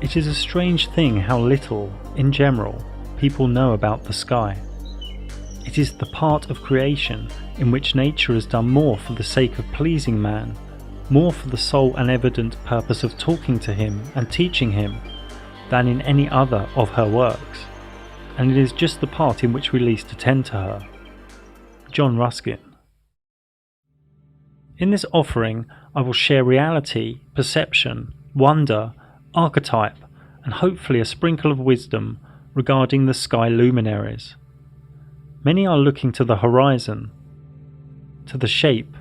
It is a strange thing how little, in general, people know about the sky. It is the part of creation in which nature has done more for the sake of pleasing man, more for the sole and evident purpose of talking to him and teaching him, than in any other of her works, and it is just the part in which we least attend to her. John Ruskin. In this offering, I will share reality, perception, wonder, archetype, and hopefully a sprinkle of wisdom regarding the sky luminaries. Many are looking to the horizon, to the shape,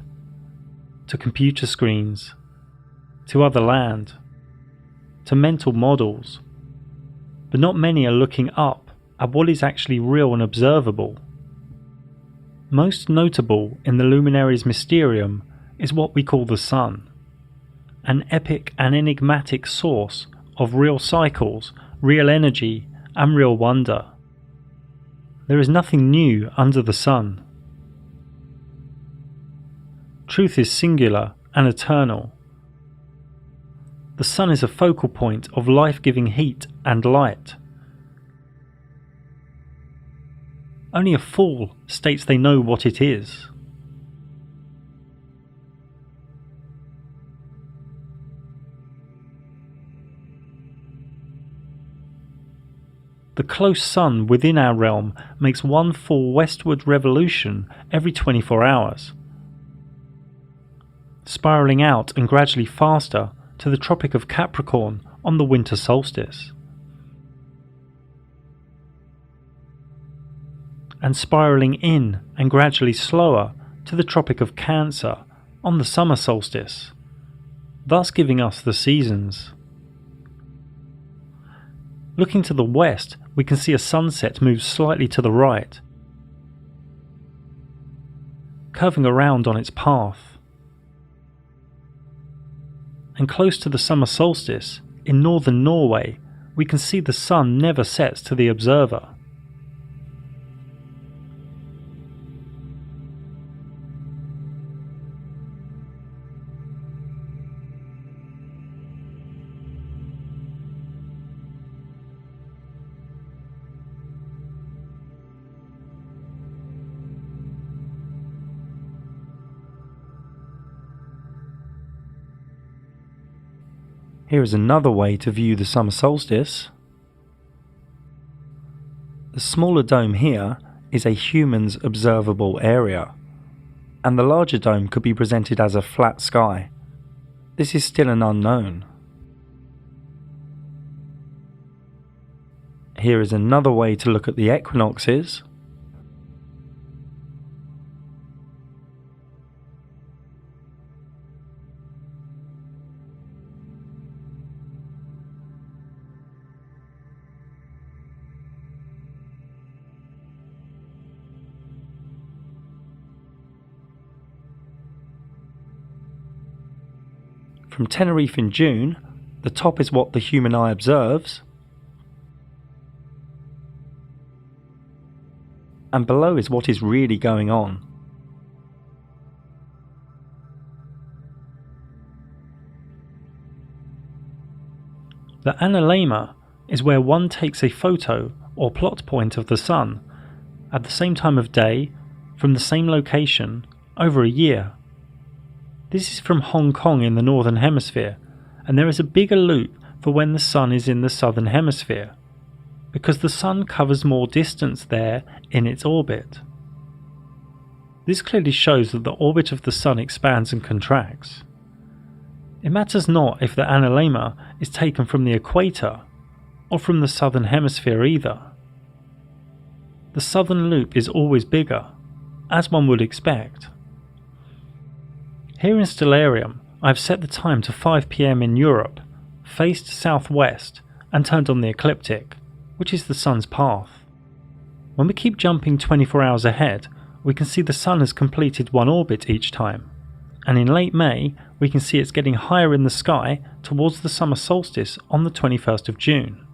to computer screens, to other land, to mental models, but not many are looking up at what is actually real and observable. Most notable in the Luminaries Mysterium is what we call the Sun, an epic and enigmatic source of real cycles, real energy, and real wonder. There is nothing new under the sun. Truth is singular and eternal. The sun is a focal point of life-giving heat and light. Only a fool states they know what it is. The close sun within our realm makes one full westward revolution every 24 hours, spiralling out and gradually faster to the Tropic of Capricorn on the winter solstice, and spiralling in and gradually slower to the Tropic of Cancer on the summer solstice, thus giving us the seasons. Looking to the west, we can see a sunset move slightly to the right, curving around on its path. And close to the summer solstice, in northern Norway, we can see the sun never sets to the observer. Here is another way to view the summer solstice. The smaller dome here is a human's observable area, and the larger dome could be presented as a flat sky. This is still an unknown. Here is another way to look at the equinoxes. From Tenerife in June, the top is what the human eye observes, and below is what is really going on. The analemma is where one takes a photo or plot point of the sun at the same time of day, from the same location, over a year. This is from Hong Kong in the Northern Hemisphere, and there is a bigger loop for when the sun is in the Southern Hemisphere, because the sun covers more distance there in its orbit. This clearly shows that the orbit of the sun expands and contracts. It matters not if the analemma is taken from the equator or from the Southern Hemisphere either. The southern loop is always bigger, as one would expect. Here in Stellarium, I have set the time to 5 PM in Europe, faced southwest, and turned on the ecliptic, which is the sun's path. When we keep jumping 24 hours ahead, we can see the sun has completed one orbit each time, and in late May we can see it's getting higher in the sky towards the summer solstice on the 21st of June,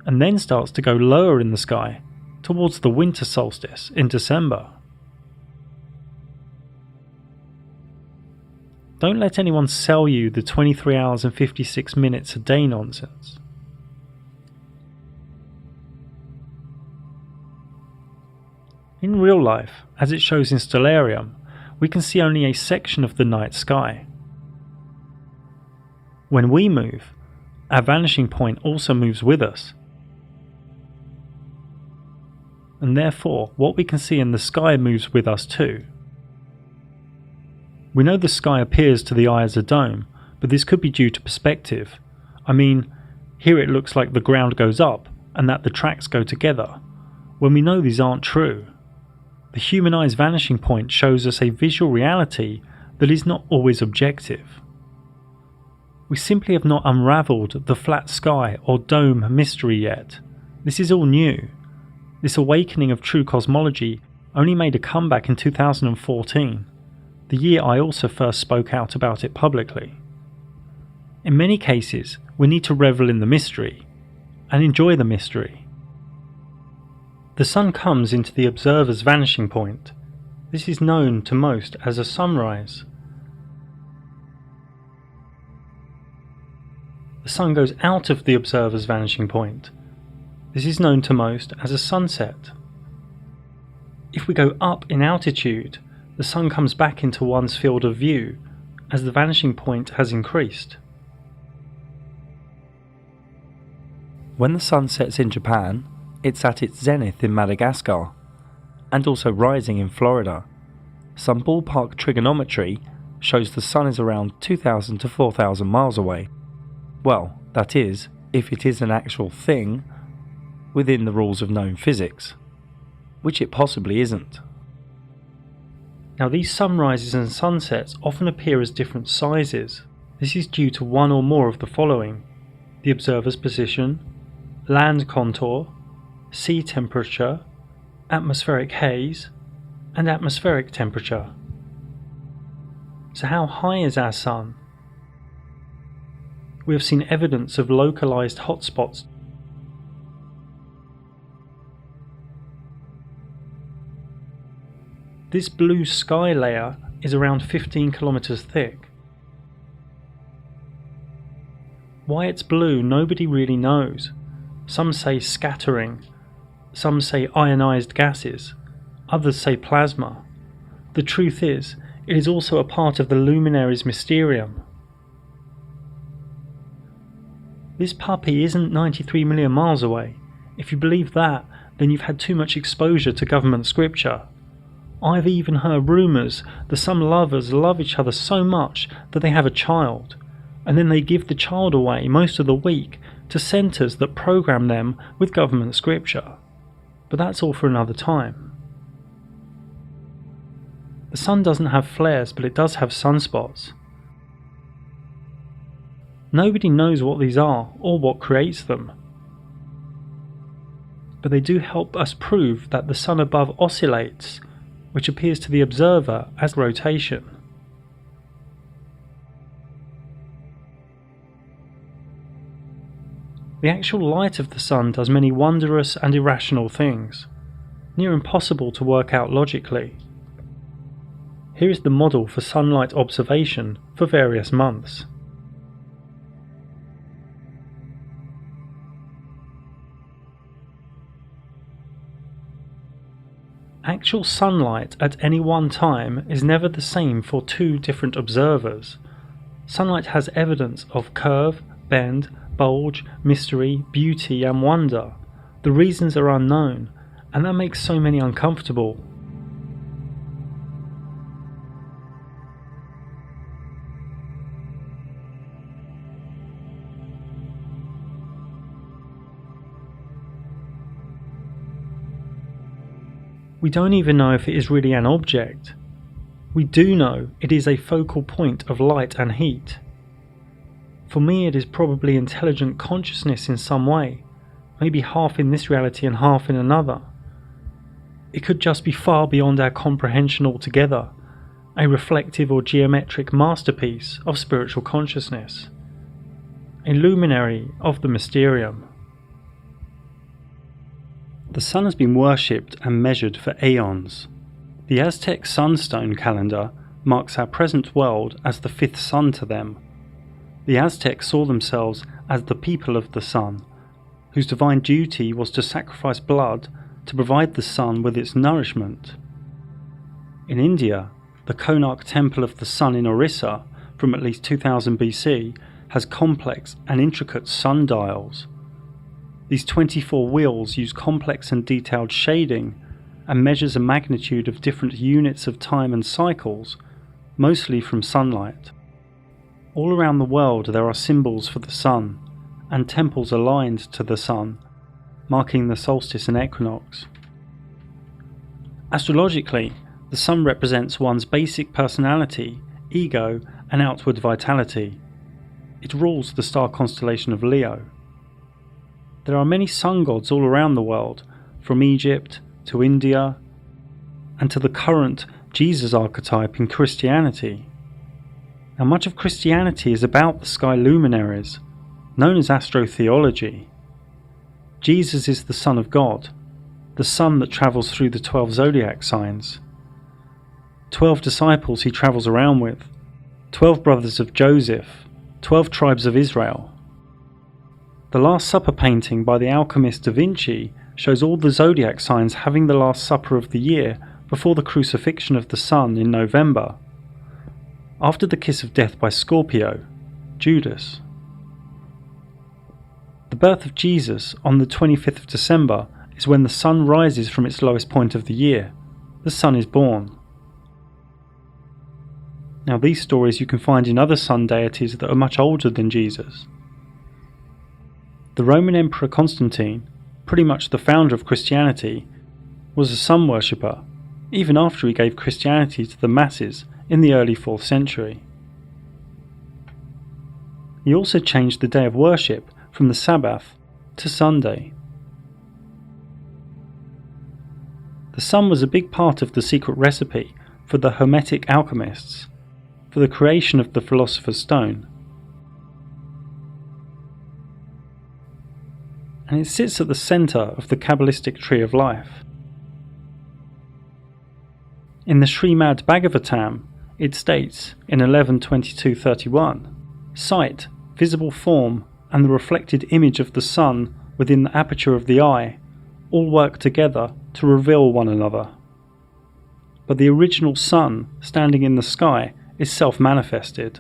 and then starts to go lower in the sky towards the winter solstice in December. Don't let anyone sell you the 23 hours and 56 minutes a day nonsense. In real life, as it shows in Stellarium, we can see only a section of the night sky. When we move, our vanishing point also moves with us. And therefore, what we can see in the sky moves with us too. We know the sky appears to the eye as a dome, but this could be due to perspective. I mean, here it looks like the ground goes up and that the tracks go together, when we know these aren't true. The human eye's vanishing point shows us a visual reality that is not always objective. We simply have not unravelled the flat sky or dome mystery yet. This is all new. This awakening of true cosmology only made a comeback in 2014, the year I also first spoke out about it publicly. In many cases, we need to revel in the mystery and enjoy the mystery. The sun comes into the observer's vanishing point. This is known to most as a sunrise. The sun goes out of the observer's vanishing point. This is known to most as a sunset. If we go up in altitude, the sun comes back into one's field of view as the vanishing point has increased. When the sun sets in Japan, it's at its zenith in Madagascar, and also rising in Florida. Some ballpark trigonometry shows the sun is around 2,000 to 4,000 miles away. Well, that is, if it is an actual thing within the rules of known physics, which it possibly isn't. Now, these sunrises and sunsets often appear as different sizes. This is due to one or more of the following: the observer's position, land contour, sea temperature, atmospheric haze, and atmospheric temperature. So how high is our sun? We have seen evidence of localized hotspots. This blue sky layer is around 15 kilometers thick. Why it's blue, nobody really knows. Some say scattering, some say ionized gases, others say plasma. The truth is, it is also a part of the Luminaries Mysterium. This puppy isn't 93 million miles away. If you believe that, then you've had too much exposure to government scripture. I've even heard rumours that some lovers love each other so much that they have a child, and then they give the child away most of the week to centres that program them with government scripture. But that's all for another time. The sun doesn't have flares, but it does have sunspots. Nobody knows what these are or what creates them. But they do help us prove that the sun above oscillates, which appears to the observer as rotation. The actual light of the sun does many wondrous and irrational things, near impossible to work out logically. Here is the model for sunlight observation for various months. Actual sunlight at any one time is never the same for two different observers. Sunlight has evidence of curve, bend, bulge, mystery, beauty and wonder. The reasons are unknown, and that makes so many uncomfortable. We don't even know if it is really an object. We do know it is a focal point of light and heat. For me, it is probably intelligent consciousness in some way, maybe half in this reality and half in another. It could just be far beyond our comprehension altogether, a reflective or geometric masterpiece of spiritual consciousness, a luminary of the Mysterium. The sun has been worshipped and measured for aeons. The Aztec sunstone calendar marks our present world as the fifth sun to them. The Aztecs saw themselves as the people of the sun, whose divine duty was to sacrifice blood to provide the sun with its nourishment. In India, the Konark Temple of the Sun in Orissa, from at least 2000 BC, has complex and intricate sundials. These 24 wheels use complex and detailed shading and measures a magnitude of different units of time and cycles, mostly from sunlight. All around the world there are symbols for the sun, and temples aligned to the sun, marking the solstice and equinox. Astrologically, the sun represents one's basic personality, ego, and outward vitality. It rules the star constellation of Leo. There are many sun gods all around the world, from Egypt to India, and to the current Jesus archetype in Christianity. Now, much of Christianity is about the sky luminaries, known as astrotheology. Jesus is the Son of God, the sun that travels through the 12 zodiac signs. 12 disciples he travels around with, 12 brothers of Joseph, 12 tribes of Israel. The Last Supper painting by the alchemist Da Vinci shows all the zodiac signs having the Last Supper of the year before the crucifixion of the sun in November. After the kiss of death by Scorpio, Judas. The birth of Jesus on the 25th of December is when the sun rises from its lowest point of the year. The sun is born. Now, these stories you can find in other sun deities that are much older than Jesus. The Roman Emperor Constantine, pretty much the founder of Christianity, was a sun worshipper, even after he gave Christianity to the masses in the early 4th century. He also changed the day of worship from the Sabbath to Sunday. The sun was a big part of the secret recipe for the Hermetic alchemists, for the creation of the Philosopher's Stone. And it sits at the centre of the Cabalistic tree of life. In the Srimad Bhagavatam, it states in 11.22.31, sight, visible form, and the reflected image of the sun within the aperture of the eye all work together to reveal one another. But the original sun standing in the sky is self-manifested.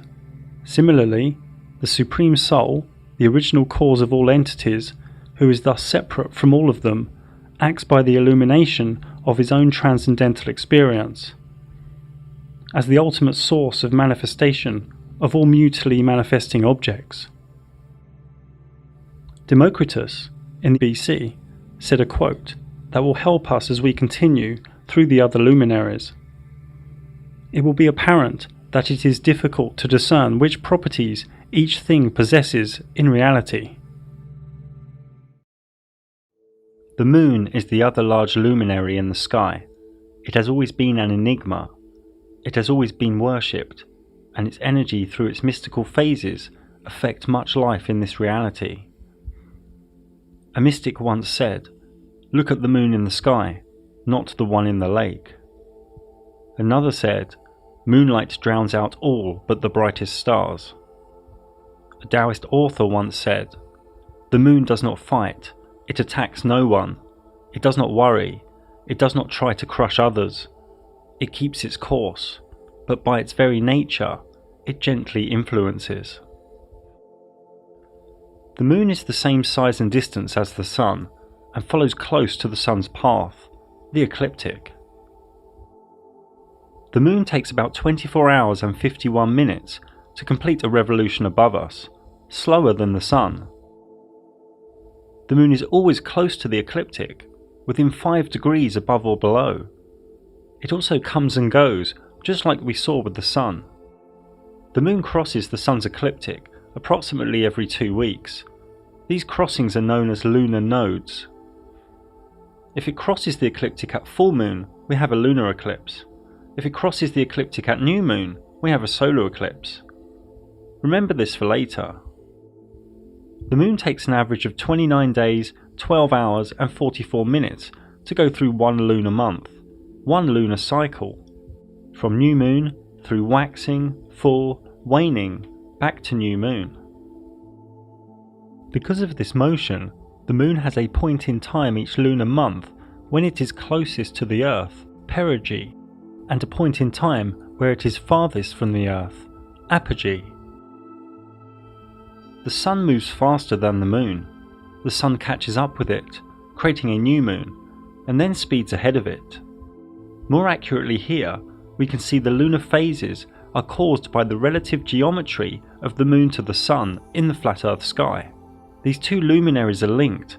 Similarly, the Supreme Soul, the original cause of all entities, who is thus separate from all of them, acts by the illumination of his own transcendental experience. As the ultimate source of manifestation of all mutually manifesting objects. Democritus, in BC, said a quote that will help us as we continue through the other luminaries. It will be apparent that it is difficult to discern which properties each thing possesses in reality. The moon is the other large luminary in the sky. It has always been an enigma. It has always been worshipped, and its energy through its mystical phases affect much life in this reality. A mystic once said, "Look at the moon in the sky, not the one in the lake." Another said, "Moonlight drowns out all but the brightest stars." A Taoist author once said, "The moon does not fight, it attacks no one, it does not worry, it does not try to crush others, it keeps its course, but by its very nature, it gently influences." The moon is the same size and distance as the sun, and follows close to the sun's path, the ecliptic. The moon takes about 24 hours and 51 minutes to complete a revolution above us, slower than the sun. The moon is always close to the ecliptic, within 5 degrees above or below. It also comes and goes, just like we saw with the sun. The moon crosses the sun's ecliptic approximately every 2 weeks. These crossings are known as lunar nodes. If it crosses the ecliptic at full moon, we have a lunar eclipse. If it crosses the ecliptic at new moon, we have a solar eclipse. Remember this for later. The moon takes an average of 29 days, 12 hours and 44 minutes to go through one lunar month, one lunar cycle, from new moon through waxing, full, waning, back to new moon. Because of this motion, the moon has a point in time each lunar month when it is closest to the Earth, perigee, and a point in time where it is farthest from the Earth, apogee. The Sun moves faster than the moon. The Sun catches up with it, creating a new moon, and then speeds ahead of it. More accurately here, we can see the lunar phases are caused by the relative geometry of the moon to the Sun in the flat Earth sky. These two luminaries are linked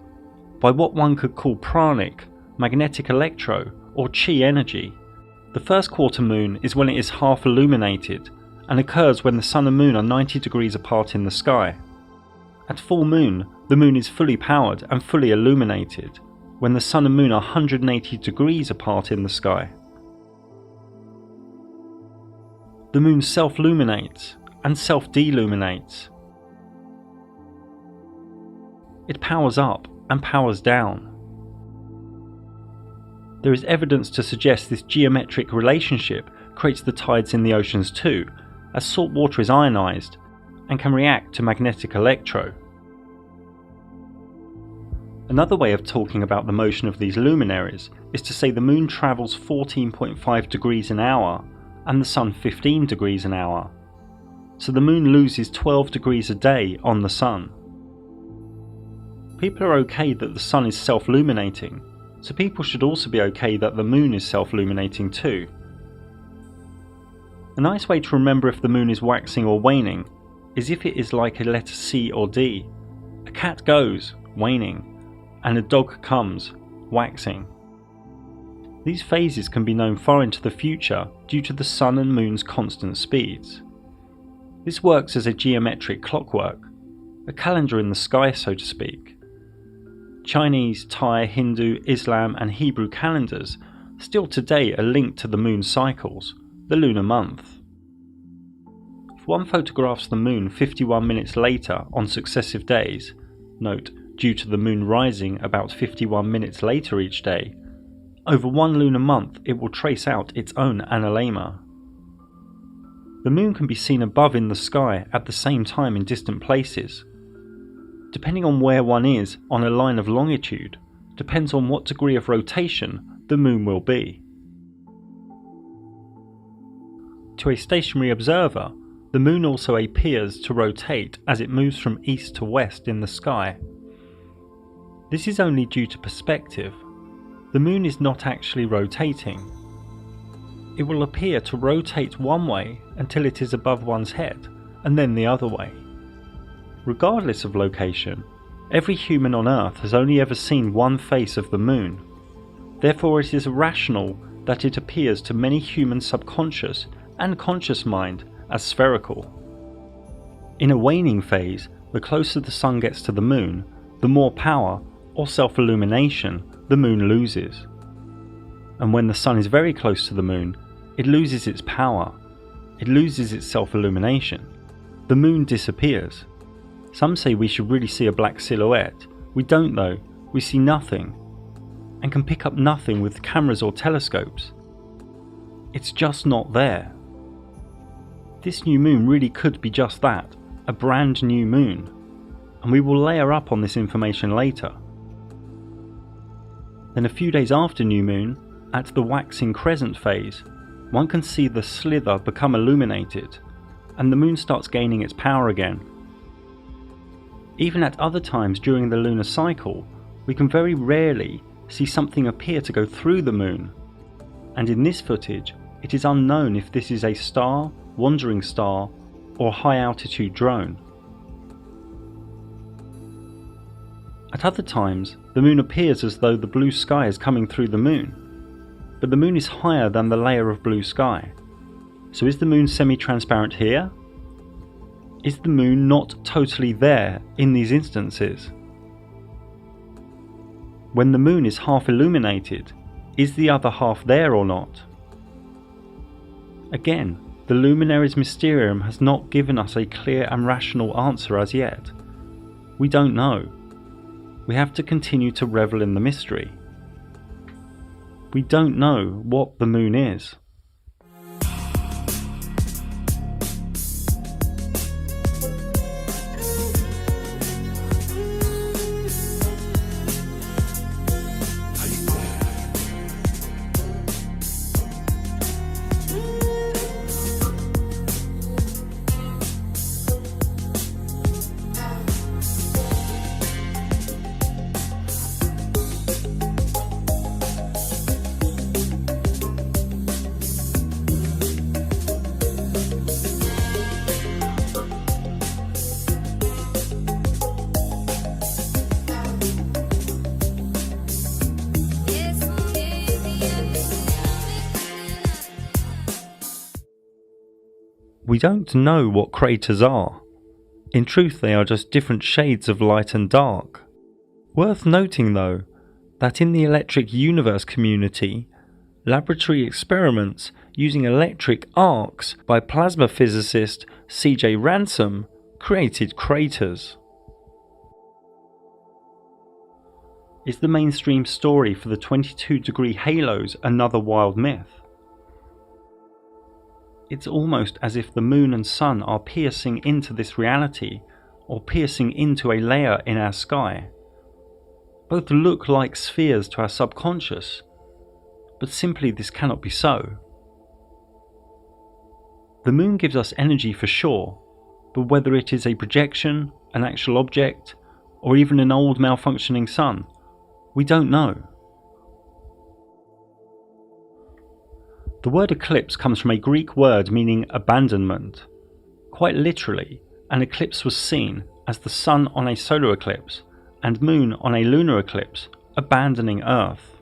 by what one could call pranic, magnetic electro, or chi energy. The first quarter moon is when it is half illuminated and occurs when the Sun and Moon are 90 degrees apart in the sky. At full moon, the moon is fully powered and fully illuminated when the Sun and Moon are 180 degrees apart in the sky. The moon self-luminates and self-deluminates. It powers up and powers down. There is evidence to suggest this geometric relationship creates the tides in the oceans too, as salt water is ionized and can react to magnetic electro. Another way of talking about the motion of these luminaries is to say the moon travels 14.5 degrees an hour and the Sun 15 degrees an hour. So the moon loses 12 degrees a day on the Sun. People are okay that the Sun is self-luminating, so people should also be okay that the moon is self-luminating too. A nice way to remember if the moon is waxing or waning is if it is like a letter C or D. A cat goes, waning, and a dog comes, waxing. These phases can be known far into the future due to the Sun and Moon's constant speeds. This works as a geometric clockwork, a calendar in the sky so to speak. Chinese, Thai, Hindu, Islam and Hebrew calendars still today are linked to the moon cycles, the lunar month. If one photographs the moon 51 minutes later on successive days, note due to the moon rising about 51 minutes later each day, over one lunar month it will trace out its own analemma. The moon can be seen above in the sky at the same time in distant places. Depending on where one is on a line of longitude, depends on what degree of rotation the moon will be. To a stationary observer, the moon also appears to rotate as it moves from east to west in the sky. This is only due to perspective. The moon is not actually rotating. It will appear to rotate one way until it is above one's head, and then the other way. Regardless of location, every human on Earth has only ever seen one face of the moon. Therefore it is rational that it appears to many human subconscious and conscious mind as spherical. In a waning phase, the closer the Sun gets to the moon, the more power, or self-illumination, the moon loses. And when the Sun is very close to the moon, it loses its power, it loses its self-illumination. The moon disappears. Some say we should really see a black silhouette. We don't though, we see nothing, and can pick up nothing with cameras or telescopes. It's just not there. This new moon really could be just that, a brand new moon, and we will layer up on this information later. Then a few days after new moon, at the waxing crescent phase, one can see the slither become illuminated, and the moon starts gaining its power again. Even at other times during the lunar cycle, we can very rarely see something appear to go through the moon, and in this footage it is unknown if this is a star, wandering star, or high altitude drone. At other times, the moon appears as though the blue sky is coming through the moon, but the moon is higher than the layer of blue sky. So is the moon semi-transparent here? Is the moon not totally there in these instances? When the moon is half illuminated, is the other half there or not? Again, the Luminaries Mysterium has not given us a clear and rational answer as yet. We don't know. We have to continue to revel in the mystery. We don't know what the moon is. We don't know what craters are. In truth, they are just different shades of light and dark. Worth noting though, that in the electric universe community, laboratory experiments using electric arcs by plasma physicist C.J. Ransom created craters. Is the mainstream story for the 22-degree halos another wild myth? It's almost as if the moon and sun are piercing into this reality, or piercing into a layer in our sky. Both look like spheres to our subconscious, but simply this cannot be so. The moon gives us energy for sure, but whether it is a projection, an actual object, or even an old malfunctioning sun, we don't know. The word eclipse comes from a Greek word meaning abandonment. Quite literally, an eclipse was seen as the sun on a solar eclipse and moon on a lunar eclipse, abandoning Earth.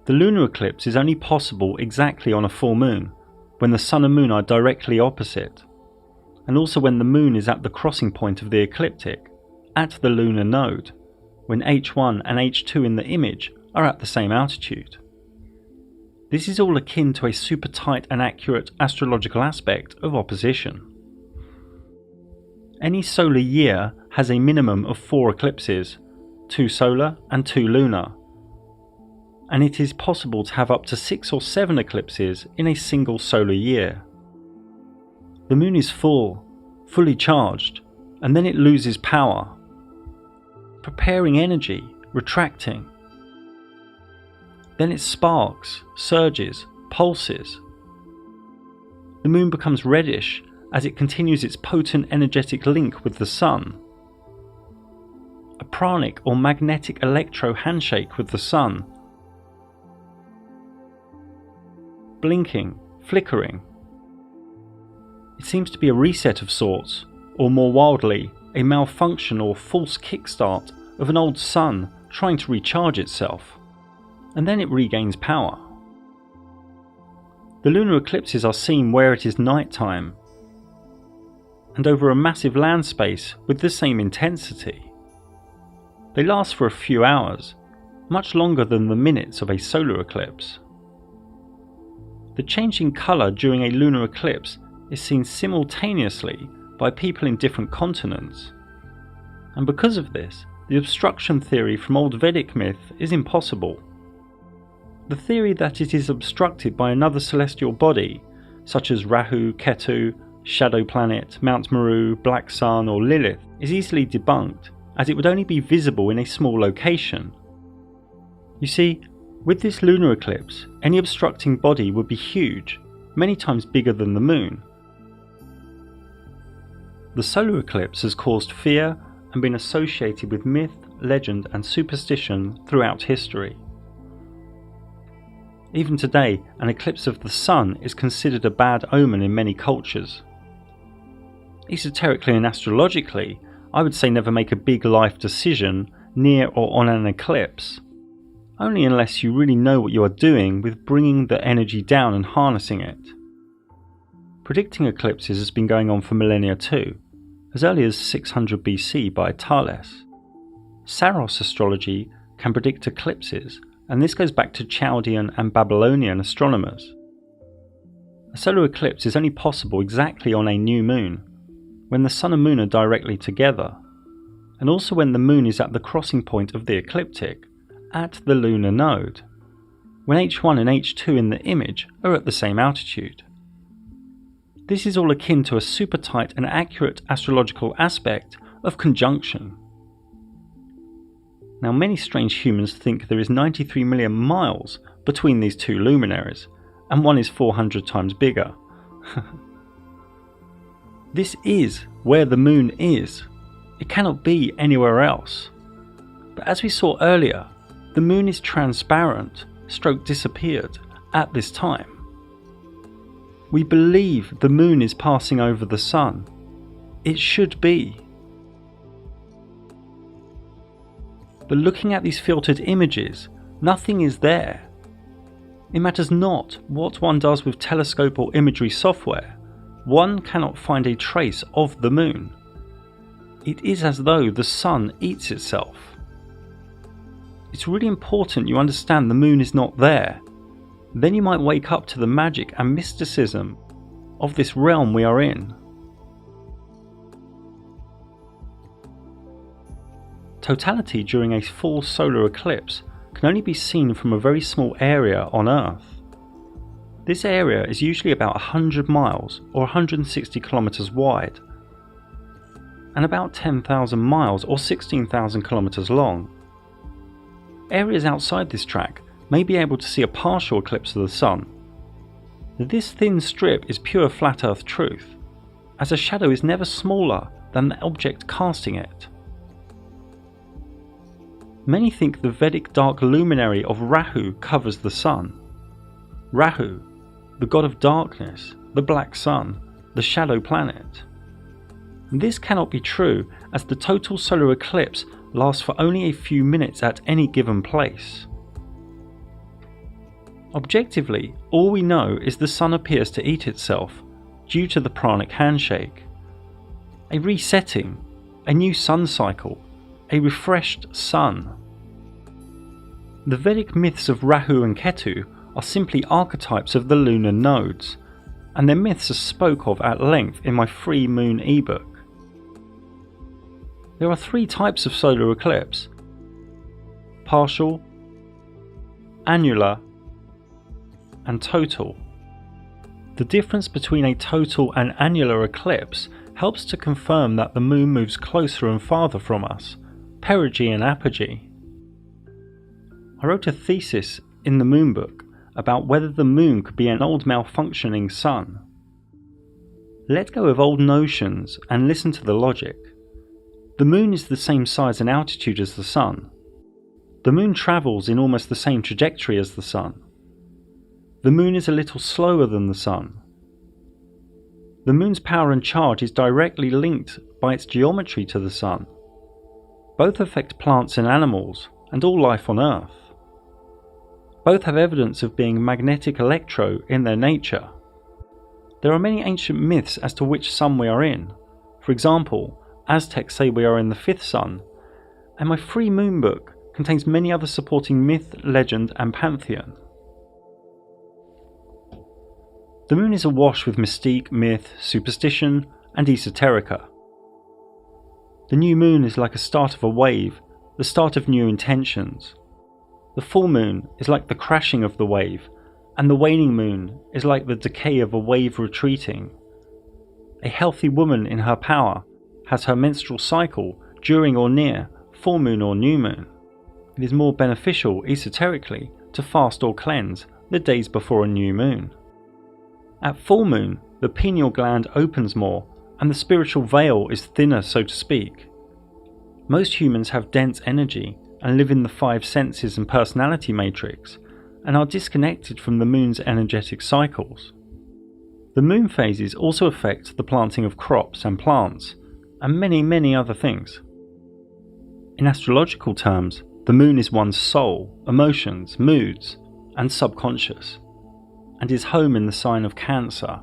The lunar eclipse is only possible exactly on a full moon, when the sun and moon are directly opposite, and also when the moon is at the crossing point of the ecliptic, at the lunar node, when H1 and H2 in the image are at the same altitude. This is all akin to a super tight and accurate astrological aspect of opposition. Any solar year has a minimum of 4 eclipses, 2 solar and 2 lunar, and it is possible to have up to 6 or 7 eclipses in a single solar year. The moon is full, fully charged, and then it loses power, preparing energy, retracting. Then it sparks, surges, pulses. The moon becomes reddish as it continues its potent energetic link with the sun. A pranic or magnetic electro handshake with the sun. Blinking, flickering. It seems to be a reset of sorts, or more wildly, a malfunction or false kickstart of an old sun trying to recharge itself, and then it regains power. The lunar eclipses are seen where it is night time, and over a massive land space with the same intensity. They last for a few hours, much longer than the minutes of a solar eclipse. The change in colour during a lunar eclipse is seen simultaneously by people in different continents, and because of this, the obstruction theory from old Vedic myth is impossible. The theory that it is obstructed by another celestial body, such as Rahu, Ketu, Shadow Planet, Mount Meru, Black Sun or Lilith, is easily debunked, as it would only be visible in a small location. You see, with this lunar eclipse, any obstructing body would be huge, many times bigger than the moon. The solar eclipse has caused fear and been associated with myth, legend and superstition throughout history. Even today, an eclipse of the sun is considered a bad omen in many cultures. Esoterically and astrologically, I would say never make a big life decision near or on an eclipse, only unless you really know what you are doing with bringing the energy down and harnessing it. Predicting eclipses has been going on for millennia too, as early as 600 BC by Thales. Saros astrology can predict eclipses, and this goes back to Chaldean and Babylonian astronomers. A solar eclipse is only possible exactly on a new moon, when the sun and moon are directly together, and also when the moon is at the crossing point of the ecliptic, at the lunar node, when H1 and H2 in the image are at the same altitude. This is all akin to a super tight and accurate astrological aspect of conjunction. Now, many strange humans think there is 93 million miles between these two luminaries, and one is 400 times bigger. This is where the moon is. It cannot be anywhere else. But as we saw earlier, the moon is transparent, stroke disappeared, at this time. We believe the moon is passing over the sun. It should be. But looking at these filtered images, nothing is there. It matters not what one does with telescope or imagery software, one cannot find a trace of the moon. It is as though the sun eats itself. It's really important you understand the moon is not there. Then you might wake up to the magic and mysticism of this realm we are in. Totality during a full solar eclipse can only be seen from a very small area on Earth. This area is usually about 100 miles or 160 kilometers wide, and about 10,000 miles or 16,000 kilometers long. Areas outside this track may be able to see a partial eclipse of the sun. This thin strip is pure flat Earth truth, as a shadow is never smaller than the object casting it. Many think the Vedic dark luminary of Rahu covers the sun. Rahu, the god of darkness, the black sun, the shadow planet. This cannot be true, as the total solar eclipse lasts for only a few minutes at any given place. Objectively, all we know is the sun appears to eat itself due to the pranic handshake. A resetting, a new sun cycle, a refreshed sun. The Vedic myths of Rahu and Ketu are simply archetypes of the lunar nodes, and their myths are spoke of at length in my free moon ebook. There are three types of solar eclipse: partial, annular, and total. The difference between a total and annular eclipse helps to confirm that the moon moves closer and farther from us, perigee and apogee. I wrote a thesis in the moon book about whether the moon could be an old malfunctioning sun. Let go of old notions and listen to the logic. The moon is the same size and altitude as the sun. The moon travels in almost the same trajectory as the sun. The moon is a little slower than the sun. The moon's power and charge is directly linked by its geometry to the sun. Both affect plants and animals, and all life on Earth. Both have evidence of being magnetic electro in their nature. There are many ancient myths as to which sun we are in. For example, Aztecs say we are in the fifth sun, and my free moon book contains many other supporting myth, legend, and pantheon. The moon is awash with mystique, myth, superstition, and esoterica. The new moon is like a start of a wave, the start of new intentions. The full moon is like the crashing of the wave, and the waning moon is like the decay of a wave retreating. A healthy woman in her power has her menstrual cycle during or near full moon or new moon. It is more beneficial esoterically to fast or cleanse the days before a new moon. At full moon, the pineal gland opens more and the spiritual veil is thinner, so to speak. Most humans have dense energy and live in the five senses and personality matrix, and are disconnected from the moon's energetic cycles. The moon phases also affect the planting of crops and plants, and many other things. In astrological terms, the moon is one's soul, emotions, moods, and subconscious, and is home in the sign of Cancer,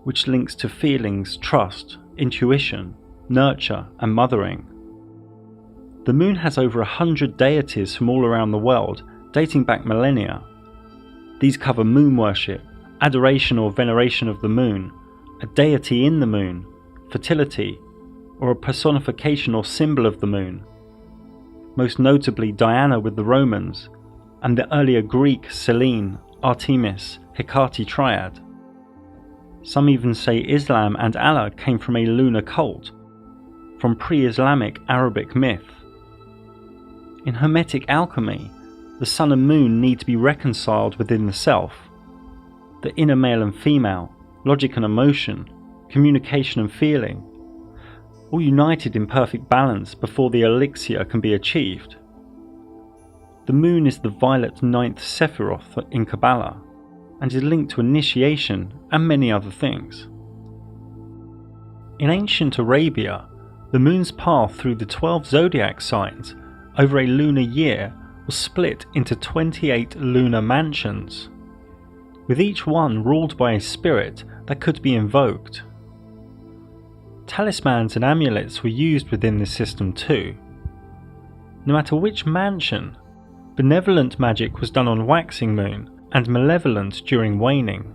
which links to feelings, trust, intuition, nurture, and mothering. The moon has over 100 deities from all around the world, dating back millennia. These cover moon worship, adoration or veneration of the moon, a deity in the moon, fertility, or a personification or symbol of the moon. Most notably Diana with the Romans, and the earlier Greek Selene, Artemis, Hecate triad. Some even say Islam and Allah came from a lunar cult, from pre-Islamic Arabic myth. In Hermetic alchemy, the sun and moon need to be reconciled within the self. The inner male and female, logic and emotion, communication and feeling, all united in perfect balance before the elixir can be achieved. The moon is the violet ninth Sephiroth in Kabbalah, and is linked to initiation and many other things. In ancient Arabia, the moon's path through the 12 zodiac signs over a lunar year was split into 28 lunar mansions. with each one ruled by a spirit that could be invoked. Talismans and amulets were used within this system too. No matter which mansion, benevolent magic was done on waxing moon and malevolent during waning.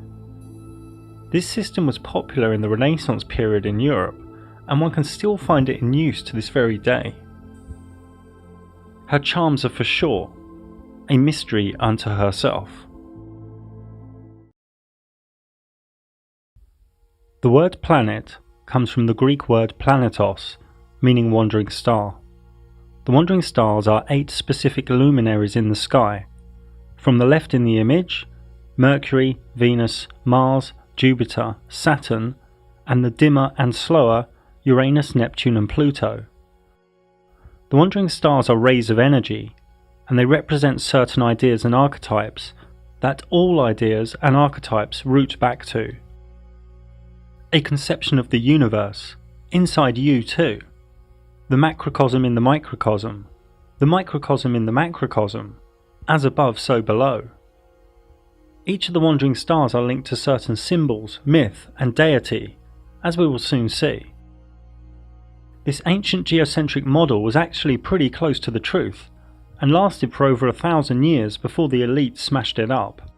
This system was popular in the Renaissance period in Europe, and one can still find it in use to this very day. Her charms are for sure a mystery unto herself. The word planet comes from the Greek word planetos, meaning wandering star. The wandering stars are 8 specific luminaries in the sky. From the left in the image, Mercury, Venus, Mars, Jupiter, Saturn, and the dimmer and slower Uranus, Neptune and Pluto. The wandering stars are rays of energy, and they represent certain ideas and archetypes that all ideas and archetypes root back to. A conception of the universe, inside you too. The macrocosm in the microcosm in the macrocosm, as above so below. Each of the wandering stars are linked to certain symbols, myth and deity, as we will soon see. This ancient geocentric model was actually pretty close to the truth, and lasted for over 1,000 years before the elite smashed it up.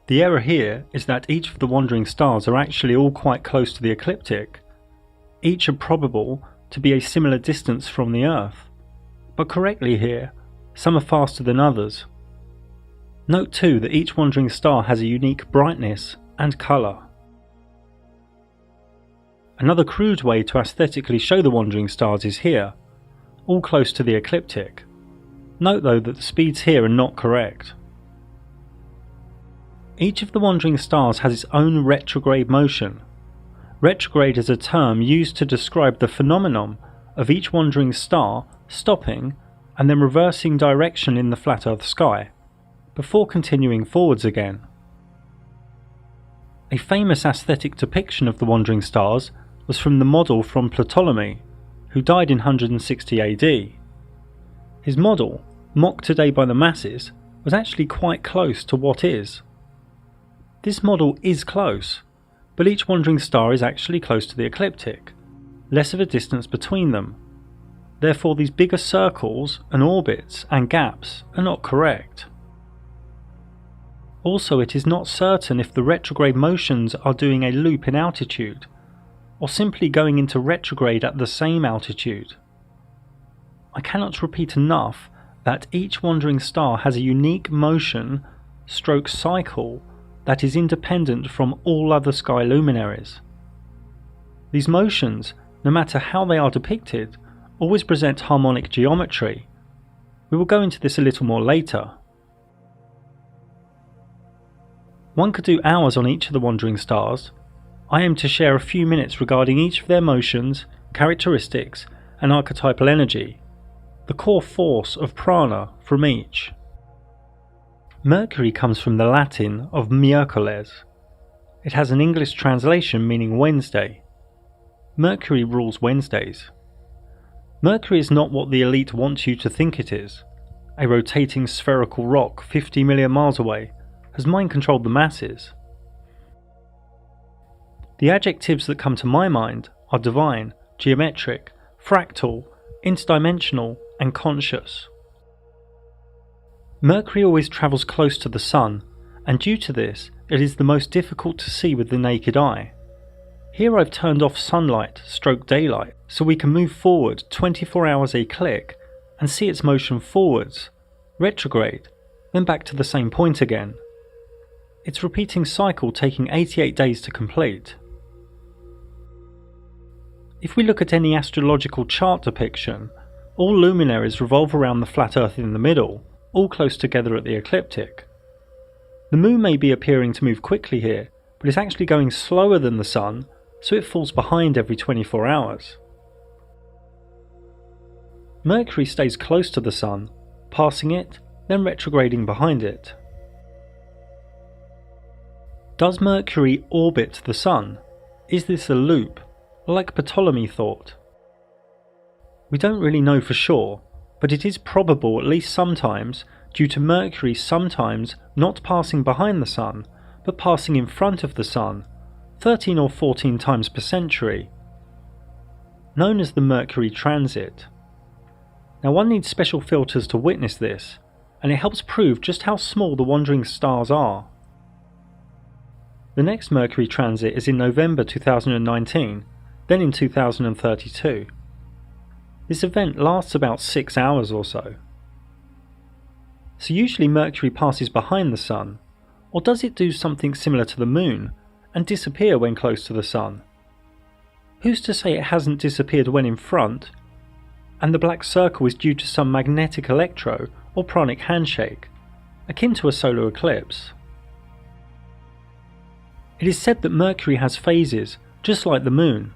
The error here is that each of the wandering stars are actually all quite close to the ecliptic. Each are probable to be a similar distance from the Earth, but correctly here, some are faster than others. Note too that each wandering star has a unique brightness and colour. Another crude way to aesthetically show the wandering stars is here, all close to the ecliptic. Note though that the speeds here are not correct. Each of the wandering stars has its own retrograde motion. Retrograde is a term used to describe the phenomenon of each wandering star stopping and then reversing direction in the flat Earth sky, before continuing forwards again. A famous aesthetic depiction of the wandering stars was from the model from Ptolemy, who died in 160 AD. His model, mocked today by the masses, was actually quite close to what is. This model is close, but each wandering star is actually close to the ecliptic, less of a distance between them. Therefore these bigger circles and orbits and gaps are not correct. Also, it is not certain if the retrograde motions are doing a loop in altitude, or simply going into retrograde at the same altitude. I cannot repeat enough that each wandering star has a unique motion stroke cycle that is independent from all other sky luminaries. These motions, no matter how they are depicted, always present harmonic geometry. We will go into this a little more later. One could do hours on each of the wandering stars. I aim to share a few minutes regarding each of their motions, characteristics and archetypal energy, the core force of prana from each. Mercury comes from the Latin of miércoles. It has an English translation meaning Wednesday. Mercury rules Wednesdays. Mercury is not what the elite want you to think it is, a rotating spherical rock 50 million miles away, has mind-controlled the masses. The adjectives that come to my mind are divine, geometric, fractal, interdimensional and conscious. Mercury always travels close to the Sun, and due to this it is the most difficult to see with the naked eye. Here I've turned off sunlight stroke daylight so we can move forward 24 hours a click and see its motion forwards, retrograde, then back to the same point again. Its repeating cycle taking 88 days to complete. If we look at any astrological chart depiction, all luminaries revolve around the flat Earth in the middle, all close together at the ecliptic. The Moon may be appearing to move quickly here, but it's actually going slower than the Sun, so it falls behind every 24 hours. Mercury stays close to the Sun, passing it, then retrograding behind it. Does Mercury orbit the Sun? Is this a loop, like Ptolemy thought? We don't really know for sure, but it is probable at least sometimes due to Mercury sometimes not passing behind the Sun, but passing in front of the Sun, 13 or 14 times per century, known as the Mercury transit. Now one needs special filters to witness this, and it helps prove just how small the wandering stars are. The next Mercury transit is in November 2019, then in 2032. This event lasts about 6 hours or so. So usually Mercury passes behind the Sun, or does it do something similar to the Moon and disappear when close to the Sun? Who's to say it hasn't disappeared when in front, and the black circle is due to some magnetic electro or pranic handshake, akin to a solar eclipse? It is said that Mercury has phases, just like the Moon,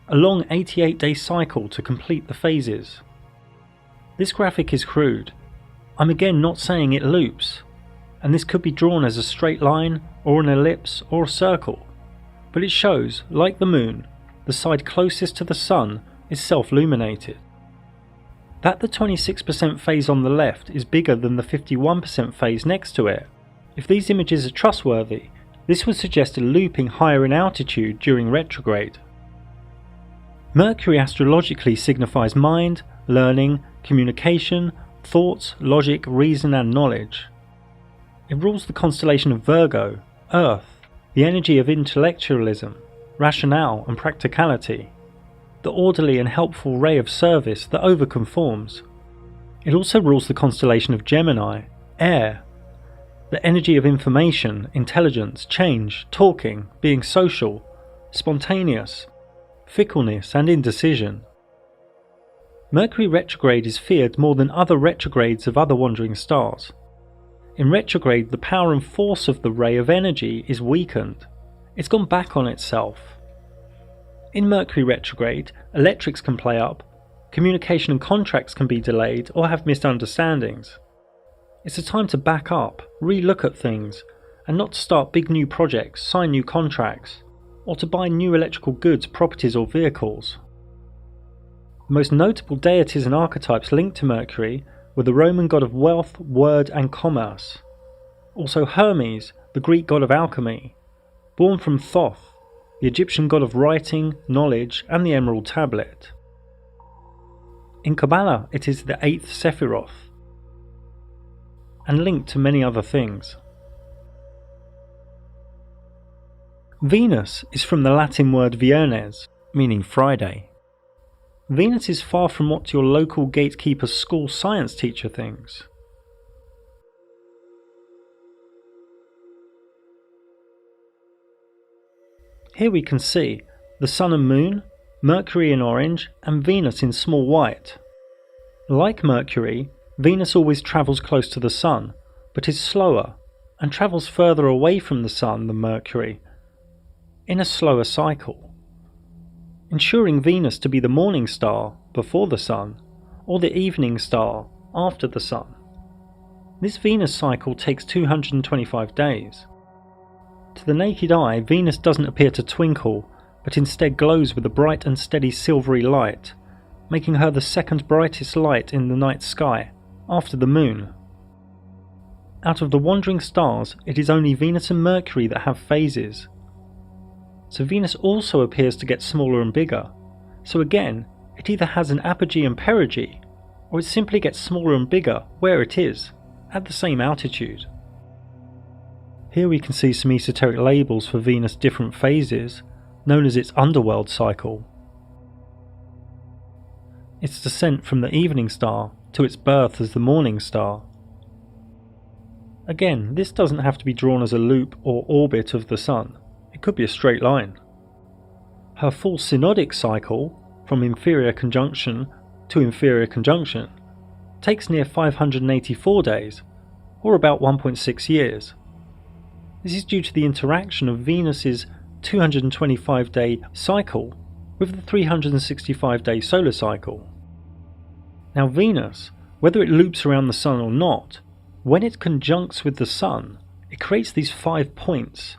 a long 88-day cycle to complete the phases. This graphic is crude. I'm again not saying it loops, and this could be drawn as a straight line or an ellipse or a circle, but it shows, like the Moon, the side closest to the Sun is self-luminated. That the 26% phase on the left is bigger than the 51% phase next to it. If these images are trustworthy, this would suggest a looping higher in altitude during retrograde. Mercury astrologically signifies mind, learning, communication, thoughts, logic, reason and knowledge. It rules the constellation of Virgo, Earth, the energy of intellectualism, rationale and practicality, the orderly and helpful ray of service that overconforms. It also rules the constellation of Gemini, Air, the energy of information, intelligence, change, talking, being social, spontaneous, fickleness and indecision. Mercury retrograde is feared more than other retrogrades of other wandering stars. In retrograde, the power and force of the ray of energy is weakened. It's gone back on itself. In Mercury retrograde, electrics can play up, communication and contracts can be delayed or have misunderstandings. It's a time to back up, re-look at things, and not to start big new projects, sign new contracts, or to buy new electrical goods, properties or vehicles. The most notable deities and archetypes linked to Mercury were the Roman god of wealth, word and commerce. Also Hermes, the Greek god of alchemy, born from Thoth, the Egyptian god of writing, knowledge and the Emerald Tablet. In Kabbalah it is the 8th Sephiroth, and linked to many other things. Venus is from the Latin word Viernes, meaning Friday. Venus is far from what your local gatekeeper school science teacher thinks. Here we can see the Sun and Moon, Mercury in orange and Venus in small white. Like Mercury, Venus always travels close to the Sun, but is slower and travels further away from the Sun than Mercury, in a slower cycle, ensuring Venus to be the morning star before the Sun, or the evening star after the Sun. This Venus cycle takes 225 days. To the naked eye, Venus doesn't appear to twinkle, but instead glows with a bright and steady silvery light, making her the second brightest light in the night sky, after the Moon. Out of the wandering stars, it is only Venus and Mercury that have phases. So Venus also appears to get smaller and bigger. So again, it either has an apogee and perigee, or it simply gets smaller and bigger where it is, at the same altitude. Here we can see some esoteric labels for Venus' different phases, known as its underworld cycle. Its descent from the evening star to its birth as the morning star. Again, this doesn't have to be drawn as a loop or orbit of the Sun. It could be a straight line. Her full synodic cycle, from inferior conjunction to inferior conjunction, takes near 584 days, or about 1.6 years. This is due to the interaction of Venus's 225-day cycle with the 365-day solar cycle. Now Venus, whether it loops around the Sun or not, when it conjuncts with the Sun, it creates these 5 points.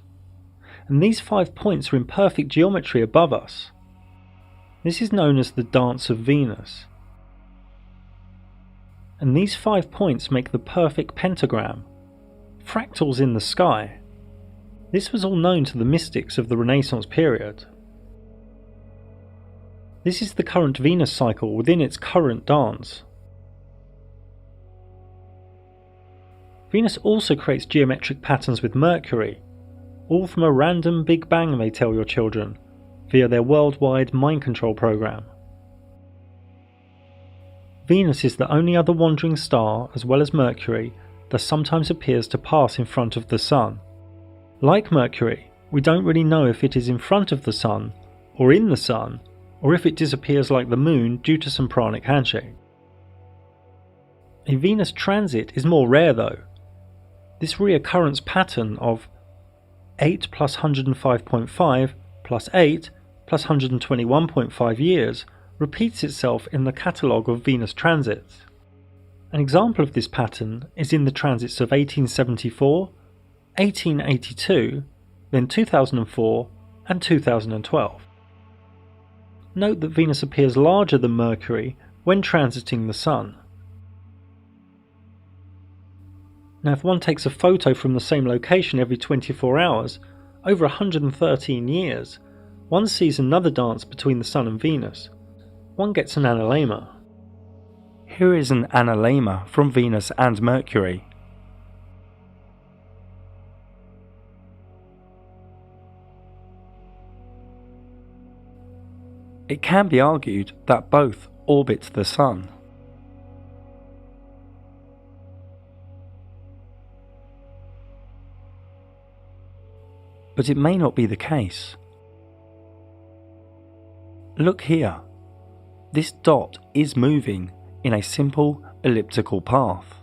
And these 5 points are in perfect geometry above us. This is known as the dance of Venus. and these 5 points make the perfect pentagram, fractals in the sky. This was all known to the mystics of the Renaissance period. This is the current Venus cycle within its current dance. Venus also creates geometric patterns with Mercury, all from a random Big Bang, they tell your children, via their worldwide mind control program. Venus is the only other wandering star, as well as Mercury, that sometimes appears to pass in front of the Sun. Like Mercury, we don't really know if it is in front of the Sun, or in the Sun, or if it disappears like the Moon due to some pranic handshake. A Venus transit is more rare though. This reoccurrence pattern of 8 plus 105.5 plus 8 plus 121.5 years repeats itself in the catalogue of Venus transits. An example of this pattern is in the transits of 1874, 1882, then 2004 and 2012. Note that Venus appears larger than Mercury when transiting the Sun. Now if one takes a photo from the same location every 24 hours, over 113 years, one sees another dance between the Sun and Venus. One gets an analema. Here is an analema from Venus and Mercury. It can be argued that both orbit the Sun. But it may not be the case. Look here. This dot is moving in a simple elliptical path.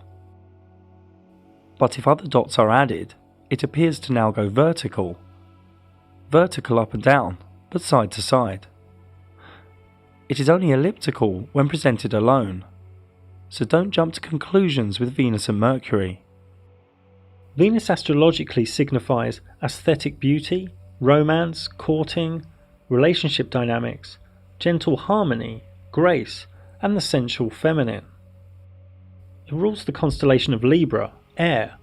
But if other dots are added, it appears to now go vertical. Vertical up and down, but side to side. It is only elliptical when presented alone, so don't jump to conclusions with Venus and Mercury. Venus astrologically signifies aesthetic beauty, romance, courting, relationship dynamics, gentle harmony, grace, and the sensual feminine. It rules the constellation of Libra, air,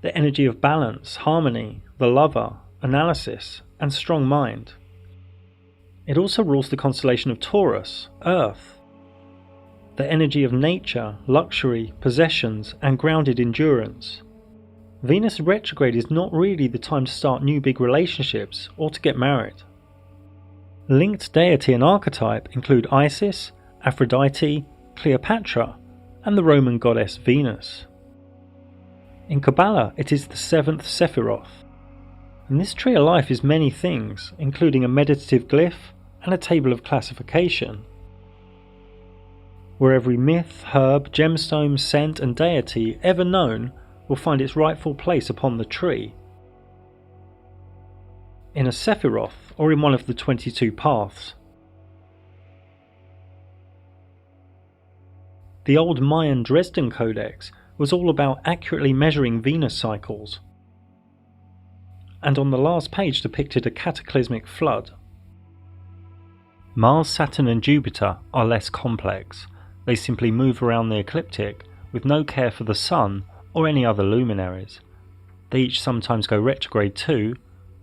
the energy of balance, harmony, the lover, analysis, and strong mind. It also rules the constellation of Taurus, earth, the energy of nature, luxury, possessions, and grounded endurance. Venus retrograde is not really the time to start new big relationships or to get married. Linked deity and archetype include Isis, Aphrodite, Cleopatra, and the Roman goddess Venus. In Kabbalah, it is the 7th Sephiroth. And this tree of life is many things, including a meditative glyph and a table of classification, where every myth, herb, gemstone, scent, and deity ever known will find its rightful place upon the tree. In a Sephiroth, or in one of the 22 paths. The old Mayan Dresden Codex was all about accurately measuring Venus cycles, and on the last page depicted a cataclysmic flood. Mars, Saturn and Jupiter are less complex. They simply move around the ecliptic with no care for the Sun or any other luminaries. They each sometimes go retrograde too,